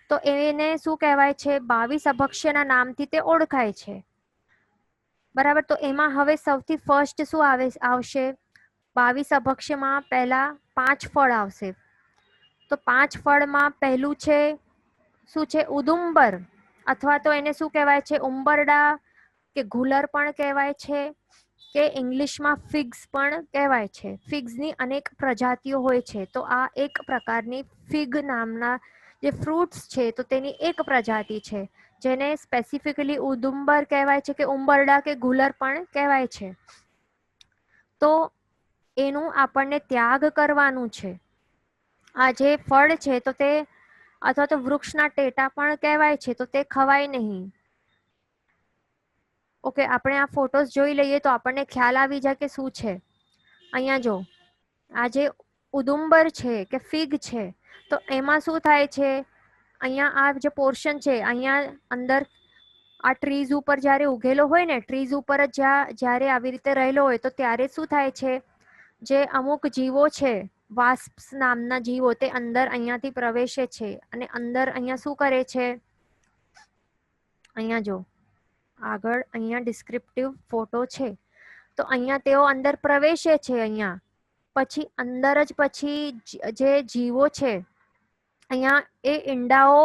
Speaker 1: તો એને શું કહેવાય છે, 22 અભક્ષ્યના નામથી તે ઓળખાય છે. બરાબર. તો એમાં હવે સૌથી ફર્સ્ટ શું આવશે, 22 અભક્ષ્યમાં પહેલા 5 ફળ આવશે. તો 5 ફળમાં પહેલું છે શું છે, ઉદુંબર, અથવા તો એને શું કહેવાય છે, ઉંબરડા કે ગુલર પણ કહેવાય છે, કે ઇંગ્લિશમાં ફિગ્સ પણ કહેવાય છે. ફિગ્સની અનેક પ્રજાતિઓ હોય છે. તો આ એક પ્રકારની ફિગ નામના જે ફ્રૂટ્સ છે તો તેની એક પ્રજાતિ છે, જેને સ્પેસિફિકલી ઉદુંબર કહેવાય છે, કે ઉંબરડા કે ગુલર પણ કહેવાય છે. તો એનું આપણને ત્યાગ કરવાનું છે. આ જે ફળ છે તો તે, અથવા તો વૃક્ષના ટેટા પણ કહેવાય છે, તો તે ખવાય નહીં. ઓકે, આપણે આ ફોટોસ જોઈ લઈએ તો આપણને ખ્યાલ આવી જાય કે શું છે. અહીંયા જો, આ જે ઉદુંબર છે કે ફિગ છે, તો એમાં શું થાય છે, અહીંયા આ જે પોર્શન છે, અહીંયા અંદર આ ટ્રીઝ ઉપર જ્યારે ઉગેલો હોય ને, ટ્રીઝ ઉપર જ જ્યારે આવી રીતે રહેલો હોય તો ત્યારે શું થાય છે, જે અમુક જીવો છે, વાસ્પ્સ નામના જીવો, તે અંદર અહીંયાથી પ્રવેશે છે અને અંદર અહીંયા શું કરે છે, અહીંયા જો આગળ અહીંયા ડિસ્ક્રિપ્ટિવ ફોટો છે, તો અહીંયા તેઓ અંદર પ્રવેશે છે. અહીંયા પછી અંદર જ પછી જે જીવો છે અહીંયા એ ઈંડાઓ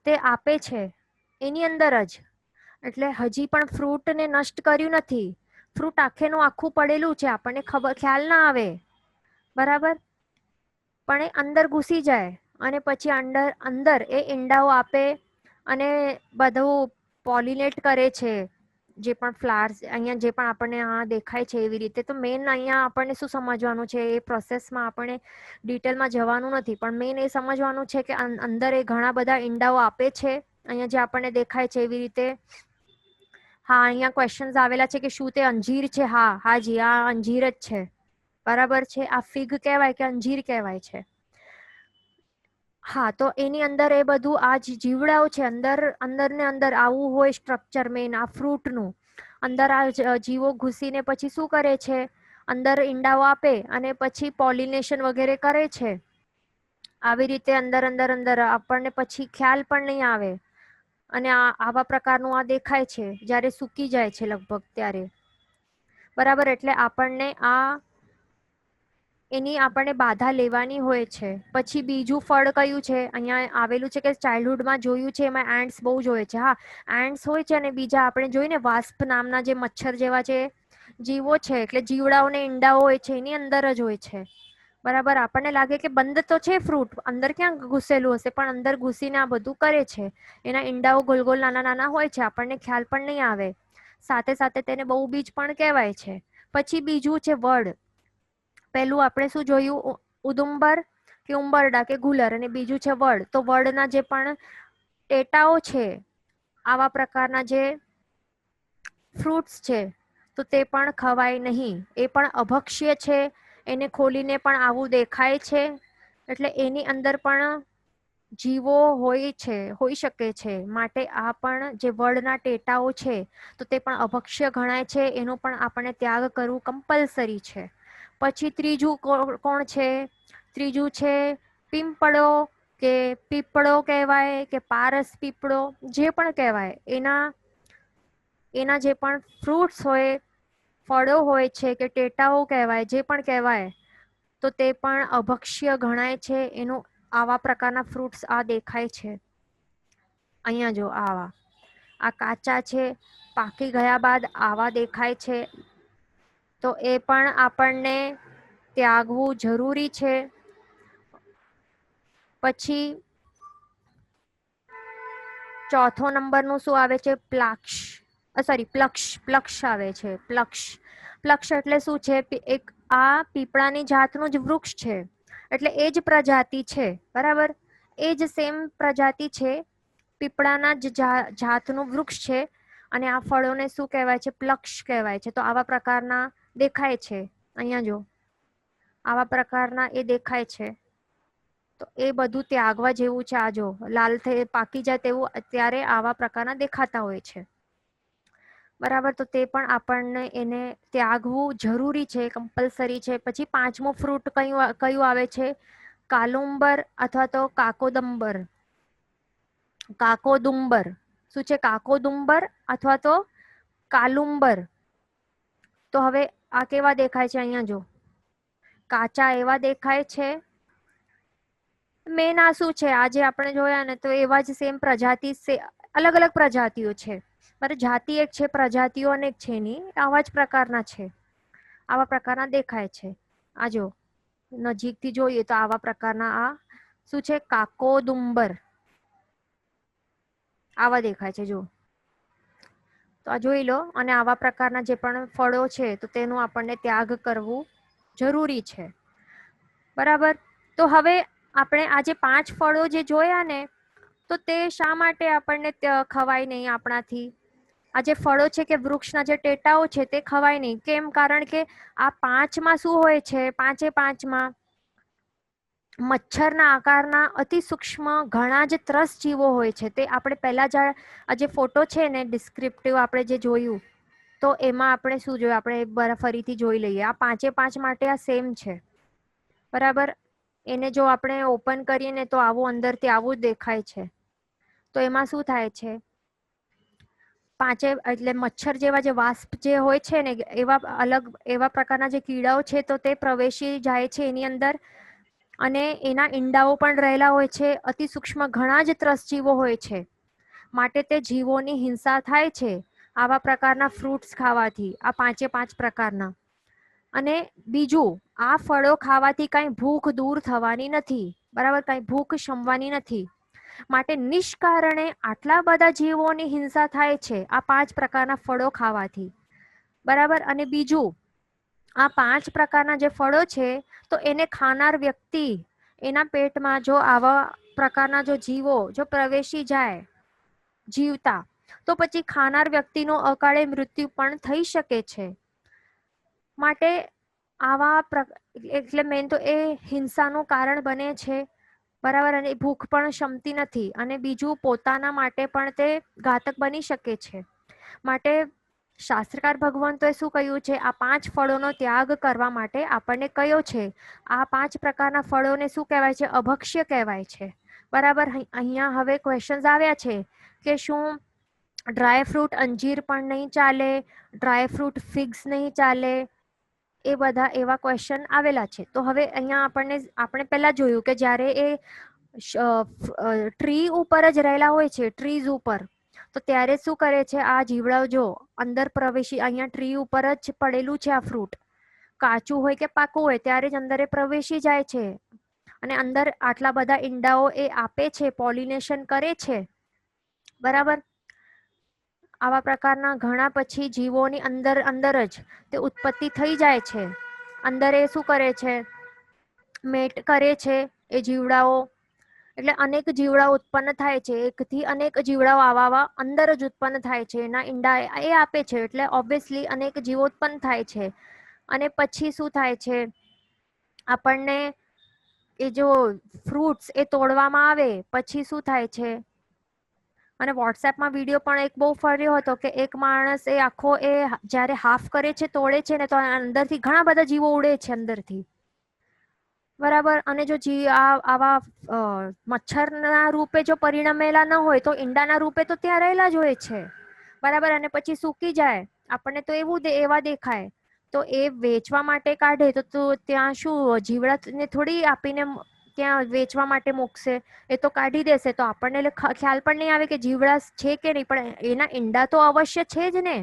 Speaker 1: તે આપે છે એની અંદર જ. એટલે હજી પણ ફ્રૂટને નષ્ટ કર્યું નથી. ફ્રૂટ આખેનું આખું પડેલું છે, આપણને ખ્યાલ ના આવે. બરાબર. પણ એ અંદર ઘૂસી જાય અને પછી અંદર એ ઈંડાઓ આપે અને બધું પોલિનેટ કરે છે. જે પણ ફ્લાવર્સ અહીંયા જે પણ આપણને આ દેખાય છે એવી રીતે. તો મેઇન અહીંયા આપણને શું સમજવાનું છે, એ પ્રોસેસમાં આપણે ડિટેલમાં જવાનું નથી, પણ મેઇન એ સમજવાનું છે કે અંદર એ ઘણા બધા ઈંડાઓ આપે છે, અહીંયા જે આપણને દેખાય છે એવી રીતે. હા, અહીંયા ક્વેશ્ચન્સ આવેલા છે કે શું તે અંજીર છે. હાજી, આ અંજીર જ છે. બરાબર છે. આ ફિગ કહેવાય કે અંજીર કહેવાય છે. હા, તો એની અંદર એ બધું આ જીવડાઓ છે, અંદર ને અંદર આવું હોય સ્ટ્રક્ચર મેઇન આ ફ્રૂટનું. અંદર આ જીવો ઘૂસીને પછી શું કરે છે, અંદર ઈંડાઓ આપે અને પછી પોલિનેશન વગેરે કરે છે. આવી રીતે અંદર આપણને પછી ખ્યાલ પણ નહીં આવે અને આવા પ્રકારનું આ દેખાય છે જ્યારે સૂકી જાય છે લગભગ ત્યારે. બરાબર. એટલે આપણને એની આપણને બાધા લેવાની હોય છે. પછી બીજું ફળ કયું છે, અહીંયા આવેલું છે કે ચાઇલ્ડહુડમાં જોયું છે, એમાં એન્ટ્સ બહુ જ હોય છે. હા, એન્ટ્સ હોય છે અને બીજા આપણે જોઈને વાસ્પ નામના જે મચ્છર જેવા જે જીવો છે, એટલે જીવડાઓ ને ઈંડાઓ હોય છે એની અંદર જ હોય છે. બરાબર. આપણને લાગે કે બંધ તો છે ફ્રૂટ, અંદર ક્યાં ઘૂસેલું હશે, પણ અંદર ઘૂસીને આ બધું કરે છે. એના ઈંડાઓ ગોલ ગોલ નાના નાના હોય છે, આપણને ખ્યાલ પણ નહીં આવે. સાથે સાથે તેને બહુ બીજ પણ કહેવાય છે. પછી બીજું છે વડ. પહેલું આપણે શું જોયું, ઉદુંબર કે ઉંબરડા કે ગુલર, અને બીજું છે વડ. તો વડના જે પણ ટેટાઓ છે, આવા પ્રકારના જે ફ્રૂટ્સ છે, તો તે પણ ખવાય નહીં. એ પણ અભક્ષ્ય છે. એને ખોલીને પણ આવું દેખાય છે. એટલે એની અંદર પણ જીવો હોઈ શકે છે. માટે આ પણ જે વડના ટેટાઓ છે તો તે પણ અભક્ષ્ય ગણાય છે. એનો પણ આપણે ત્યાગ કરવું કમ્પલસરી છે. પછી ત્રીજું કોણ છે, ત્રીજું છે પીંપળો કે પીપળો કહેવાય કે પારસ પીપળો, જે પણ કહેવાય. એના જે પણ ફ્રૂટ્સ હોય, ફળો હોય છે કે ટેટાઓ કહેવાય, જે પણ કહેવાય, તો તે પણ અભક્ષ્ય ગણાય છે. એનું આવા પ્રકારના ફ્રૂટ્સ આ દેખાય છે. અહીંયા જો આવા, આ કાચા છે, પાકી ગયા બાદ આવા દેખાય છે, તો એ પણ આપણને ત્યાગવું જરૂરી છે. પછી ચોથો નંબરનું શું આવે છે? પ્લક્ષ આવે છે. પ્લક્ષ એટલે શું છે? એક આ પીપળાની જાતનું જ વૃક્ષ છે, એટલે એ જ પ્રજાતિ છે. બરાબર, એ જ સેમ પ્રજાતિ છે, પીપળાના જ જાતનું વૃક્ષ છે. અને આ ફળોને શું કહેવાય છે? પ્લક્ષ કહેવાય છે. તો આવા પ્રકારના દેખાય છે. અહીંયા જો આવા પ્રકારના એ દેખાય છે. તો એ બધું ત્યાગવા જેવું છે. આ જો લાલ થઈ પાકી જાય તેવું અત્યારે આવા પ્રકારના દેખાતા હોય છે. બરાબર, તો તે પણ આપણને એને ત્યાગવું જરૂરી છે, કમ્પલસરી છે. પછી પાંચમું ફ્રૂટ કયું આવે છે? કાલુંબર અથવા તો કાકોદંબર. કાકોદુંબર શું છે? કાકોદુંબર અથવા તો કાલુંબર. તો હવે આ કેવા દેખાય છે? અહીંયા જો કાચા એવા દેખાય છે. મેન આ શું છે? આજે આપણે જોયા ને તો એવા જ સેમ પ્રજાતિ, અલગ અલગ પ્રજાતિઓ છે. મારે જાતિ એક છે, પ્રજાતિઓ અનેક છે નહીં. આવા જ પ્રકારના છે, આવા પ્રકારના દેખાય છે. આ જો નજીકથી જોઈએ તો આવા પ્રકારના આ શું છે? કાકોદુંબર આવા દેખાય છે. જો તો આ જોઈ લો. અને આવા પ્રકારના જે પણ ફળો છે તો તેનું આપણને ત્યાગ કરવું જરૂરી છે. બરાબર, તો હવે આપણે આજે 5 ફળો જે જોયા ને, તો તે શા માટે આપણને ખવાય નહીં આપણાથી? આ જે ફળો છે કે વૃક્ષના જે ટેટાઓ છે તે ખવાય નહીં. કેમ? કારણ કે આ 5માં શું હોય છે? 5માં મચ્છરના આકારના અતિ સૂક્ષ્મ ઘણા જ ત્રસ જીવો હોય છે. તે આપણે પહેલા જ આ જે ફોટો છે ને ડિસ્ક્રિપ્ટિવ આપણે જે જોયું, તો એમાં આપણે શું જોયું? આપણે ફરીથી જોઈ લઈએ. આ 5 માટે આ સેમ છે. બરાબર, એને જો આપણે ઓપન કરીએ ને તો આવું અંદરથી આવું જ દેખાય છે. તો એમાં શું થાય છે? એટલે મચ્છર જેવા જે વાસ્પ જે હોય છે ને, એવા પ્રકારના જે કીડાઓ છે તો તે પ્રવેશી જાય છે એની અંદર. અને એના ઈંડાઓ પણ રહેલા હોય છે. અતિ સૂક્ષ્મ ઘણા જ ત્રસજીવો હોય છે, માટે તે જીવોની હિંસા થાય છે આવા પ્રકારના ફ્રૂટ્સ ખાવાથી. આ 5 પ્રકારના. અને બીજું, આ ફળો ખાવાથી કઈ ભૂખ દૂર થવાની નથી. બરાબર, કઈ ભૂખ શમવાની નથી. માટે નિષ્કારણે આટલા બધા જીવોની હિંસા થાય છે આ 5 પ્રકારના ફળો ખાવાથી. બરાબર, અને બીજું, આ 5 પ્રકારના જે ફળો છે તો એને ખાનાર વ્યક્તિ, એના પેટમાં જો આવા પ્રકારના જો જીવો જો પ્રવેશી જાય જીવતા, તો પછી ખાનાર વ્યક્તિનું અકાળે મૃત્યુ પણ થઈ શકે છે. માટે આવા એટલે મેન તો એ હિંસાનું કારણ બને છે. બરાબર, અને ભૂખ પણ શમતી નથી. અને બીજું, પોતાના માટે પણ તે ઘાતક બની શકે છે. માટે શાસ્ત્રકાર ભગવંતોએ શું કહ્યું છે? આ 5 ફળોનો ત્યાગ કરવા માટે આપણને કયો છે? આ 5 પ્રકારના ફળોને શું કહેવાય છે? અભક્ષ્ય કહેવાય છે. બરાબર, અહીંયા હવે ક્વેશ્ચન્સ આવ્યા છે કે શું ડ્રાય ફ્રૂટ અંજીર પણ નહીં ચાલે, ડ્રાય ફ્રૂટ ફિગ્સ નહીં ચાલે? એ બધા એવા ક્વેશ્ચન આવેલા છે. તો હવે અહીંયા આપણે પહેલા જોયું કે જ્યારે એ ટ્રી ઉપર જ રહેલા હોય છે, ટ્રીઝ ઉપર, તો ત્યારે શું કરે છે? આ જીવડાઓ જો અંદર પ્રવેશી, અહીંયા ટ્રી ઉપર જ પડેલું છે આ ફ્રૂટ, કાચું હોય કે પાકું હોય ત્યારે જ અંદર એ પ્રવેશી જાય છે. અને અંદર આટલા બધા ઈંડાઓ એ આપે છે, પોલિનેશન કરે છે. બરાબર, આવા પ્રકારના ઘણા પછી જીવોની અંદર જ તે ઉત્પત્તિ થઈ જાય છે. અંદર એ શું કરે છે? મેટ કરે છે એ જીવડાઓ. એટલે અનેક જીવડાઓ ઉત્પન્ન થાય છે. એકથી અનેક જીવડાઓ આવા અંદર જ ઉત્પન્ન થાય છે. એના ઈંડા એ આપે છે, એટલે ઓબ્વિયસલી અનેક જીવો ઉત્પન્ન થાય છે. અને પછી શું થાય છે? આપણને એ જો ફ્રૂટ્સ એ તોડવામાં આવે પછી શું થાય છે? અને વોટ્સએપમાં વિડીયો પણ એક બહુ ફર્યો હતો કે એક માણસ એ આખો એ જ્યારે હાફ કરે છે, તોડે છે ને, તો અંદરથી ઘણા બધા જીવો ઉડે છે અંદરથી. બરાબર, અને જો આવા મચ્છરના રૂપે જો પરિણમેલા ન હોય તો ઈંડાના રૂપે તો ત્યાં રહેલા જ હોય છે. બરાબર, અને પછી સૂકી જાય, આપણને તો એવા દેખાય. તો એ વેચવા માટે કાઢે તો ત્યાં શું જીવડાને થોડી આપીને ત્યાં વેચવા માટે મૂકશે, એ તો કાઢી દેશે તો આપણને ખ્યાલ પણ નહીં આવે કે જીવડા છે કે નહીં, પણ એના ઈંડા તો અવશ્ય છે જ ને.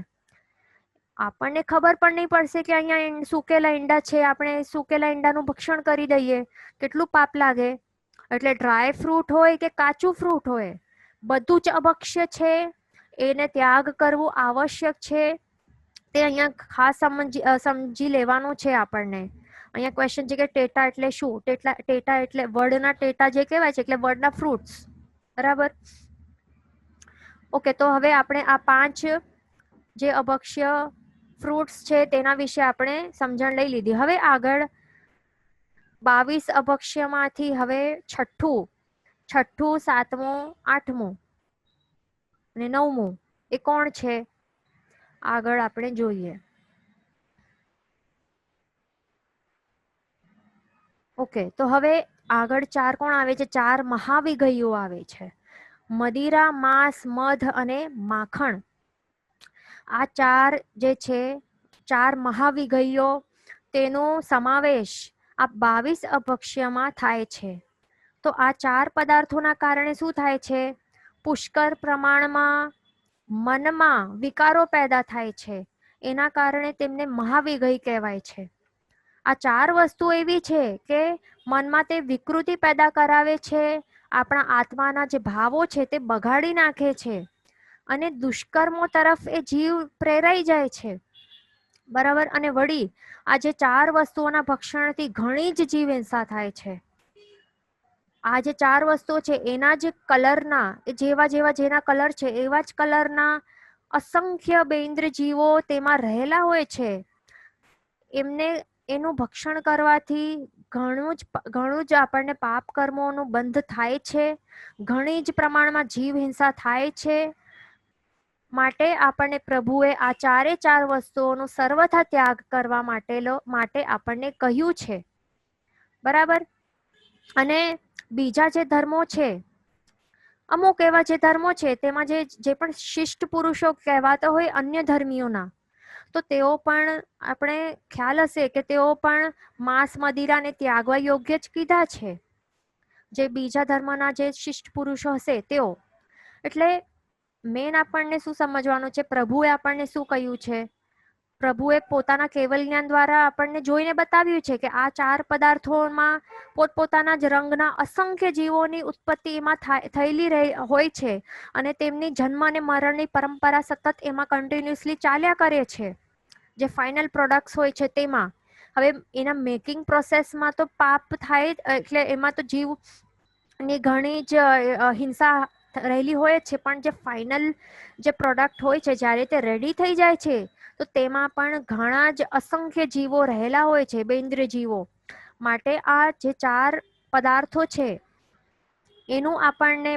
Speaker 1: આપણને ખબર પણ નહીં પડશે કે અહીંયા સુકેલા ઈંડા છે, આપણે સુકેલા ઈંડાનું ભક્ષણ કરી દઈએ, કેટલું પાપ લાગે. એટલે ડ્રાય ફ્રૂટ હોય કે કાચું ફ્રૂટ હોય, બધું જ અભક્ષ્ય છે, એને ત્યાગ કરવું આવશ્યક છે. તે અહીંયા ખાસ સમજી લેવાનું છે આપણને. અહીંયા ક્વેશ્ચન છે કે ટેટા એટલે શું? ટેટા એટલે વડના ટેટા જે કહેવાય છે એટલે વડના ફ્રૂટ્સ, બરાબર. ઓકે, તો હવે આપણે આ 5 જે અભક્ષ્ય ફ્રૂટ્સ છે તેના વિશે આપણે સમજણ લઈ લીધી. હવે આગળ 22 અભક્ષ્યમાંથી હવે છઠ્ઠું, 7મું, 8મું અને 9મું એ કોણ છે? આગળ આપણે જોઈએ. ઓકે, તો હવે આગળ 4 કોણ આવે છે? 4 મહાવિગયો આવે છે. મદિરા, માંસ, મધ અને માખણ. આ 4 જે છે 4 મહાવિગયો, તેનો સમાવેશ આ 22 અભક્ષ્યમાં થાય છે. તો આ 4 પદાર્થોના કારણે શું થાય છે? પુષ્કળ પ્રમાણમાં મનમાં વિકારો પેદા થાય છે. એના કારણે તેમને મહાવિગય કહેવાય છે. આ 4 વસ્તુ એવી છે કે મનમાં તે વિકૃતિ પેદા કરાવે છે, આપણા આત્માના જે ભાવો છે તે બગાડી નાખે છે અને દુષ્કર્મો તરફ એ જીવ પ્રેરાઈ જાય છે, બરાબર. અને વળી આ જે 4 વસ્તુઓના ભક્ષણથી ઘણી જ જીવ હિંસા થાય છે. આ જે 4 વસ્તુઓ છે એના જે કલરના, જેના કલર છે એવા જ કલરના અસંખ્ય બેન્દ્ર જીવો તેમાં રહેલા હોય છે. એમને એનું ભક્ષણ કરવાથી ઘણું જ આપણને પાપ કર્મોનું બંધ થાય છે, ઘણી જ પ્રમાણમાં જીવ હિંસા થાય છે. માટે આપણને પ્રભુએ આ 4 વસ્તુઓનો સર્વથા ત્યાગ કરવા માટે આપણને કહ્યું છે, બરાબર. અને બીજા જે ધર્મો છે, અમુક એવા જે ધર્મો છે તેમાં જે પણ શિષ્ટ પુરુષો કહેવાતા હોય અન્ય ધર્મીઓના, તો તેઓ પણ આપણે ખ્યાલ હશે કે તેઓ પણ માંસ મદિરાને ત્યાગવા યોગ્ય જ કીધા છે, જે બીજા ધર્મના જે શિષ્ટ પુરુષો હશે તેઓ. એટલે મેન આપણને શું સમજવાનું છે? પ્રભુએ આપણને શું કહ્યું છે? પ્રભુએ પોતાના કેવલ જ્ઞાન દ્વારા આપણને જોઈને બતાવ્યું છે કે આ 4 પદાર્થોમાં પોતપોતાના જ રંગના અસંખ્ય જીવોની ઉત્પત્તિ એમાં થયેલી હોય છે અને તેમની જન્મ અને મરણની પરંપરા સતત એમાં કન્ટિન્યુઅસલી ચાલ્યા કરે છે. જે ફાઇનલ પ્રોડક્ટ્સ હોય છે તેમાં હવે એના મેકિંગ પ્રોસેસમાં તો પાપ થાય, એટલે એમાં તો જીવની ઘણી જ હિંસા રહેલી હોય છે, પણ જે ફાઇનલ જે પ્રોડક્ટ હોય છે જ્યારે તે રેડી થઈ જાય છે તો તેમાં પણ ઘણા જ અસંખ્ય જીવો રહેલા હોય છે, બેન્દ્ર જીવો. માટે આ જે 4 પદાર્થો છે એનું આપણને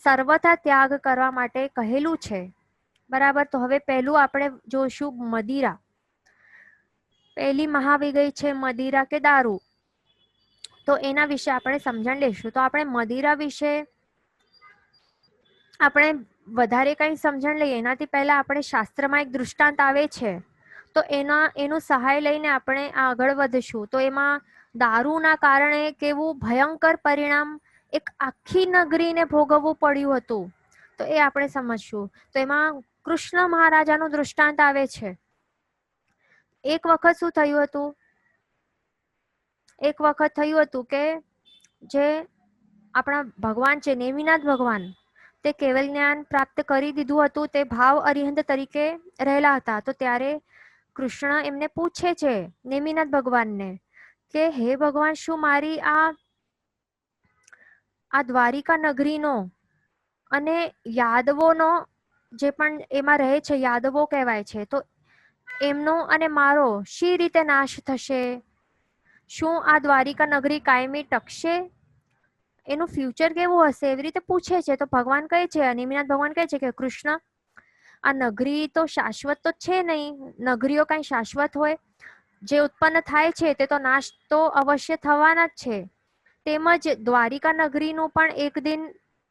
Speaker 1: સર્વથા ત્યાગ કરવા માટે કહેલું છે, બરાબર. તો હવે પહેલું આપણે જોશું મદિરા. પહેલી મહાવિગય છે મદિરા કે દારૂ. તો એના વિશે આપણે સમજણ લેશું. તો આપણે મદિરા વિશે આપણે વધારે કંઈ સમજણ લઈએ એનાથી પહેલા આપણે શાસ્ત્રમાં એક દૃષ્ટાંત આવે છે, તો એનું સહાય લઈને આપણે આગળ વધશું. તો એમાં દારૂના કારણે કેવું ભયંકર પરિણામ એક આખી નગરીને ભોગવવું પડ્યું હતું, તો એ આપણે સમજશું. તો એમાં કૃષ્ણ મહારાજાનું દૃષ્ટાંત આવે છે. એક વખત શું થયું હતું? એક વખત થયું હતું કે જે આપણા ભગવાન છે નેમિનાથ ભગવાન, તે કેવલ જ્ઞાન પ્રાપ્ત કરી દીધું હતું, તે ભાવ અરિહંત તરીકે રહેલા હતા. તો ત્યારે કૃષ્ણ એમને પૂછે છે નેમિનાથ ભગવાનને કે હે ભગવાન, શું મારી આ દ્વારિકા નગરીનો અને યાદવોનો જે પણ એમાં રહે છે, યાદવો કહેવાય છે, તો એમનો અને મારો શી રીતે નાશ થશે? શું આ દ્વારિકા નગરી કાયમી ટકશે? એનું ફ્યુચર કેવું હશે? એવી રીતે પૂછે છે. તો ભગવાન કહે છે, નેમિનાથ ભગવાન કહે છે કે કૃષ્ણ, આ નગરી તો શાશ્વત તો છે નહીં, નગરીઓ કઈ શાશ્વત હોય? જે ઉત્પન્ન થાય છે તે તો નાશ તો અવશ્ય થવાના જ છે. તેમજ દ્વારિકા નગરીનું પણ એક દિન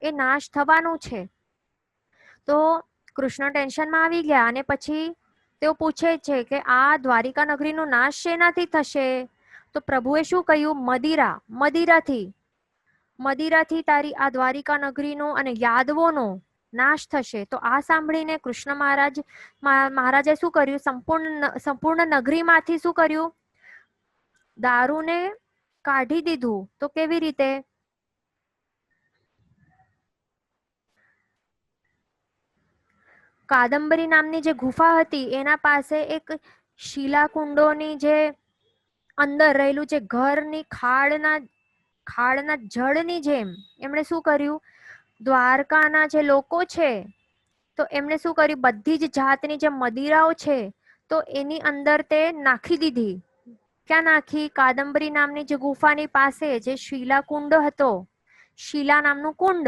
Speaker 1: એ નાશ થવાનું છે. તો કૃષ્ણ ટેન્શનમાં આવી ગયા અને પછી તેઓ પૂછે છે કે આ દ્વારિકા નગરીનો નાશ શેનાથી થશે? તો પ્રભુએ શું કહ્યું? મદિરાથી. મદિરાથી તારી આ દ્વારિકા નગરીનો અને યાદવોનો નાશ થશે. તો આ સાંભળીને કૃષ્ણ મહારાજે શું કર્યું? સંપૂર્ણ નગરીમાંથી શું કર્યું? દારૂને કાઢી દીધું. તો કેવી રીતે? કાદંબરી નામની જે ગુફા હતી એના પાસે એક શિલાકુંડોની જે અંદર રહેલું છે ઘરની ખાડના જળની જેમ એમણે શું કર્યું? દ્વારકાના જે લોકો છે તો એમણે શું કર્યું? બધી જ જાતની જે મદિરાઓ છે તો એની અંદર તે નાખી દીધી. ક્યાં નાખી? કાદંબરી નામની જે ગુફાની પાસે જે શિલાકુંડ હતો, શિલા નામનું કુંડ,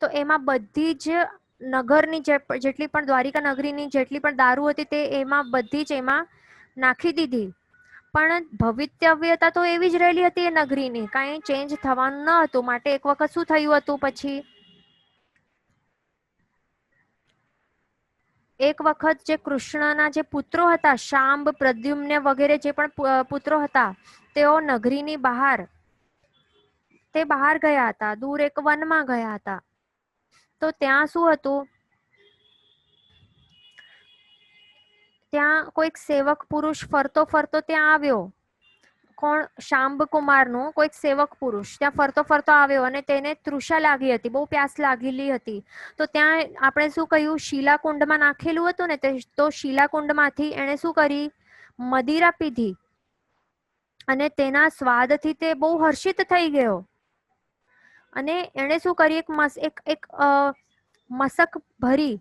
Speaker 1: તો એમાં બધી જ નગરની જેટલી પણ દ્વારિકા નગરીની જેટલી પણ દારૂ હતી તે એમાં બધી જ એમાં નાખી દીધી. પણ ભવિતવ્યતા તો એવી જ રહેલી હતી એ નગરીની, કાંઈ ચેન્જ થવાનું ન હતું. માટે એક વખત શું થયું હતું? પછી એક વખત જે કૃષ્ણના જે પુત્રો હતા, શાંબ, પ્રદ્યુમ્ન વગેરે જે પણ પુત્રો હતા, તેઓ નગરીની બહાર ગયા હતા, દૂર એક વનમાં ગયા હતા. તો ત્યાં શું હતું? ત્યાં કોઈક સેવક પુરુષ ફરતો ફરતો ત્યાં આવ્યો. કોણ? શાંબકુમારનો કોઈક સેવક પુરુષ ત્યાં ફરતો ફરતો આવ્યો અને તેને તૃષા લાગી હતી, બહુ પ્યાસ લાગેલી હતી. તો ત્યાં આપણે શું કહ્યું? શિલાકુંડમાં નાખેલું હતું ને, તો શિલાકુંડમાંથી એને શું કરી? મદિરા પીધી અને તેના સ્વાદથી તે બહુ હર્ષિત થઈ ગયો. અને એને શું કરી? એક મસક ભરી,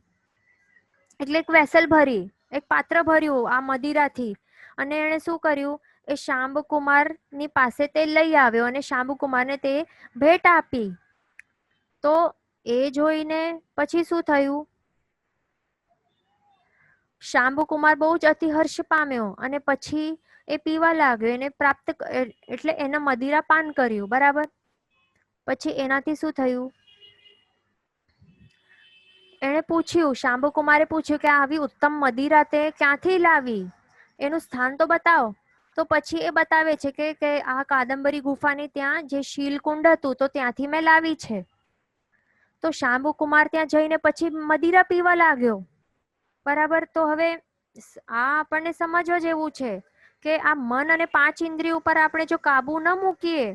Speaker 1: એટલે એક વેસલ ભરી, એક પાત્ર ભર્યું આ મદિરાથી. અને એને શું કર્યું? એ શાંબકુમાર ની પાસે તે લઈ આવ્યો અને શાંબકુમારને તે ભેટ આપી. તો એ જોઈને પછી શું થયું? શાંબકુમાર બહુ જ અતિહર્ષ પામ્યો અને પછી એ પીવા લાગ્યો. એને એટલે એને મદિરા પાન કર્યું. બરાબર. પછી એનાથી શું થયું? એને પૂછ્યું, શાંબકુમારે પૂછ્યું કે આવી ઉત્તમ મદિરા તે ક્યાંથી લાવી? એનું સ્થાન તો બતાવો. તો પછી એ બતાવે છે કે આ કાદંબરી ગુફાની ત્યાં જે શીલકુંડ હતું તો ત્યાંથી મેં લાવી છે. તો શાંબકુમાર ત્યાં જઈને પછી મદિરા પીવા લાગ્યો. બરાબર. તો હવે આ આપણને સમજવા જેવું છે કે આ મન અને 5 ઇન્દ્રિય ઉપર આપણે જો કાબુ ન મૂકીએ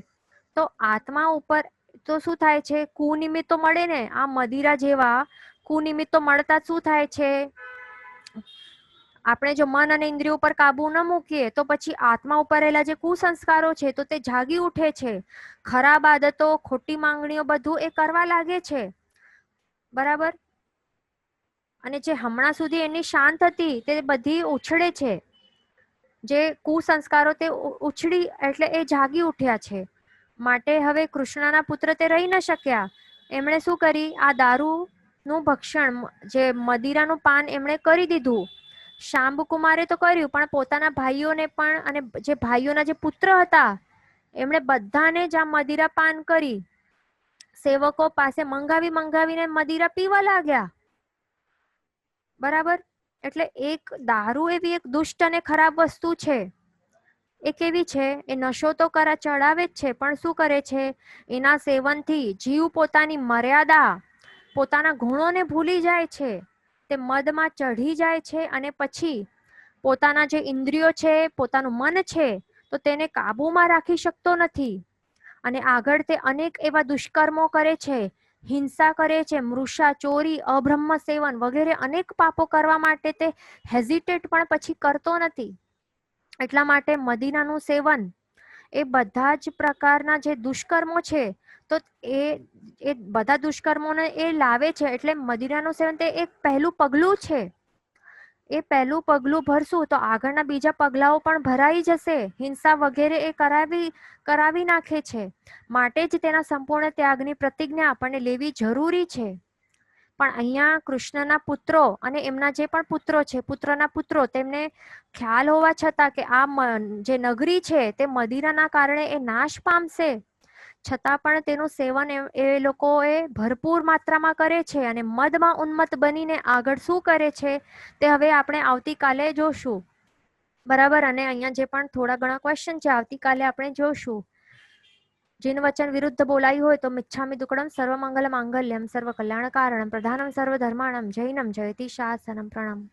Speaker 1: તો આત્મા ઉપર તો શું થાય છે? કુનિમિત્તો મળે ને, આ મદિરા જેવા કુનિમિત્તો મળતા શું થાય છે? આપણે જો મન અને ઇન્દ્રિયો ઉપર કાબુ ન મૂકીએ તો પછી આત્મા ઉપર રહેલા જે કુસંસ્કારો છે તો તે જાગી ઉઠે છે. ખરાબ આદતો, ખોટી માંગણીઓ બધું એ કરવા લાગે છે. બરાબર. અને જે હમણાં સુધી એની શાંત હતી તે બધી ઉછળે છે. જે કુસંસ્કારો તે ઉછળી એટલે એ જાગી ઉઠ્યા છે. માટે હવે કૃષ્ણના પુત્ર તે રહી ન શક્યા. એમણે શું કરી? આ દારૂ નું ભક્ષણ, જે મદિરાનું પાન એમણે કરી દીધું. શાંબકુમારે તો કર્યું, પણ પોતાના ભાઈઓને પણ, અને જે ભાઈઓના જે પુત્ર હતા એમણે બધાને જ આ મદિરા પાન કરી. સેવકો પાસે મંગાવીને મદિરા પીવા લાગ્યા. બરાબર. એટલે એક દારૂ એવી એક દુષ્ટ અને ખરાબ વસ્તુ છે. એ કેવી છે? એ નશો તો ચડાવે જ છે, પણ શું કરે છે? એના સેવનથી જીવ પોતાની મર્યાદા, પોતાના ગુણોને ભૂલી જાય છે. તે મદમાં ચઢી જાય છે અને પછી પોતાના જે ઇન્દ્રિયો છે, પોતાનું મન છે, તો તેને કાબુમાં રાખી શકતો નથી. અને આગળ તે અનેક એવા દુષ્કર્મો કરે છે, હિંસા કરે છે, મૃષા, ચોરી, અબ્રહ્મ સેવન વગેરે અનેક પાપો કરવા માટે તે હેઝિટેટ પણ પછી કરતો નથી. એટલા માટે મદિરાનું સેવન એ બધા જ પ્રકારના જે દુષ્કર્મો છે તો એ બધા દુષ્કર્મોને એ લાવે છે. એટલે મદિરાનું સેવન તે એક પહેલું પગલું છે. એ પહેલું પગલું ભરશું તો આગળના બીજા પગલાઓ પણ ભરાઈ જશે. હિંસા વગેરે એ કરાવી નાખે છે. માટે જ તેના સંપૂર્ણ ત્યાગની પ્રતિજ્ઞા આપણને લેવી જરૂરી છે. પણ અહીંયા કૃષ્ણના પુત્રો અને એમના જે પણ પુત્રો છે, પુત્રના પુત્રો, તેમને ખ્યાલ હોવા છતાં કે આ જે નગરી છે તે મદિરાના કારણે એ નાશ પામશે, છતાં પણ તેનું સેવન એ લોકો એ ભરપૂર માત્રામાં કરે છે અને મદમાં ઉન્મત્ત બનીને આગળ શું કરે છે તે હવે આપણે આવતીકાલે જોશું. બરાબર. અને અહીંયા જે પણ થોડા ઘણા ક્વેશ્ચન છે આવતીકાલે આપણે જોશું. જીન વચન વિરુદ્ધ બોલાયું હોય તો મિચ્છામિ દુક્કડમ સર્વમંગલ માંગલ્યમ સર્વ કલ્યાણ કારણમ પ્રધાનમ સર્વ ધર્માણમ જૈનમ જયતિ શાસનમ. પ્રણામ.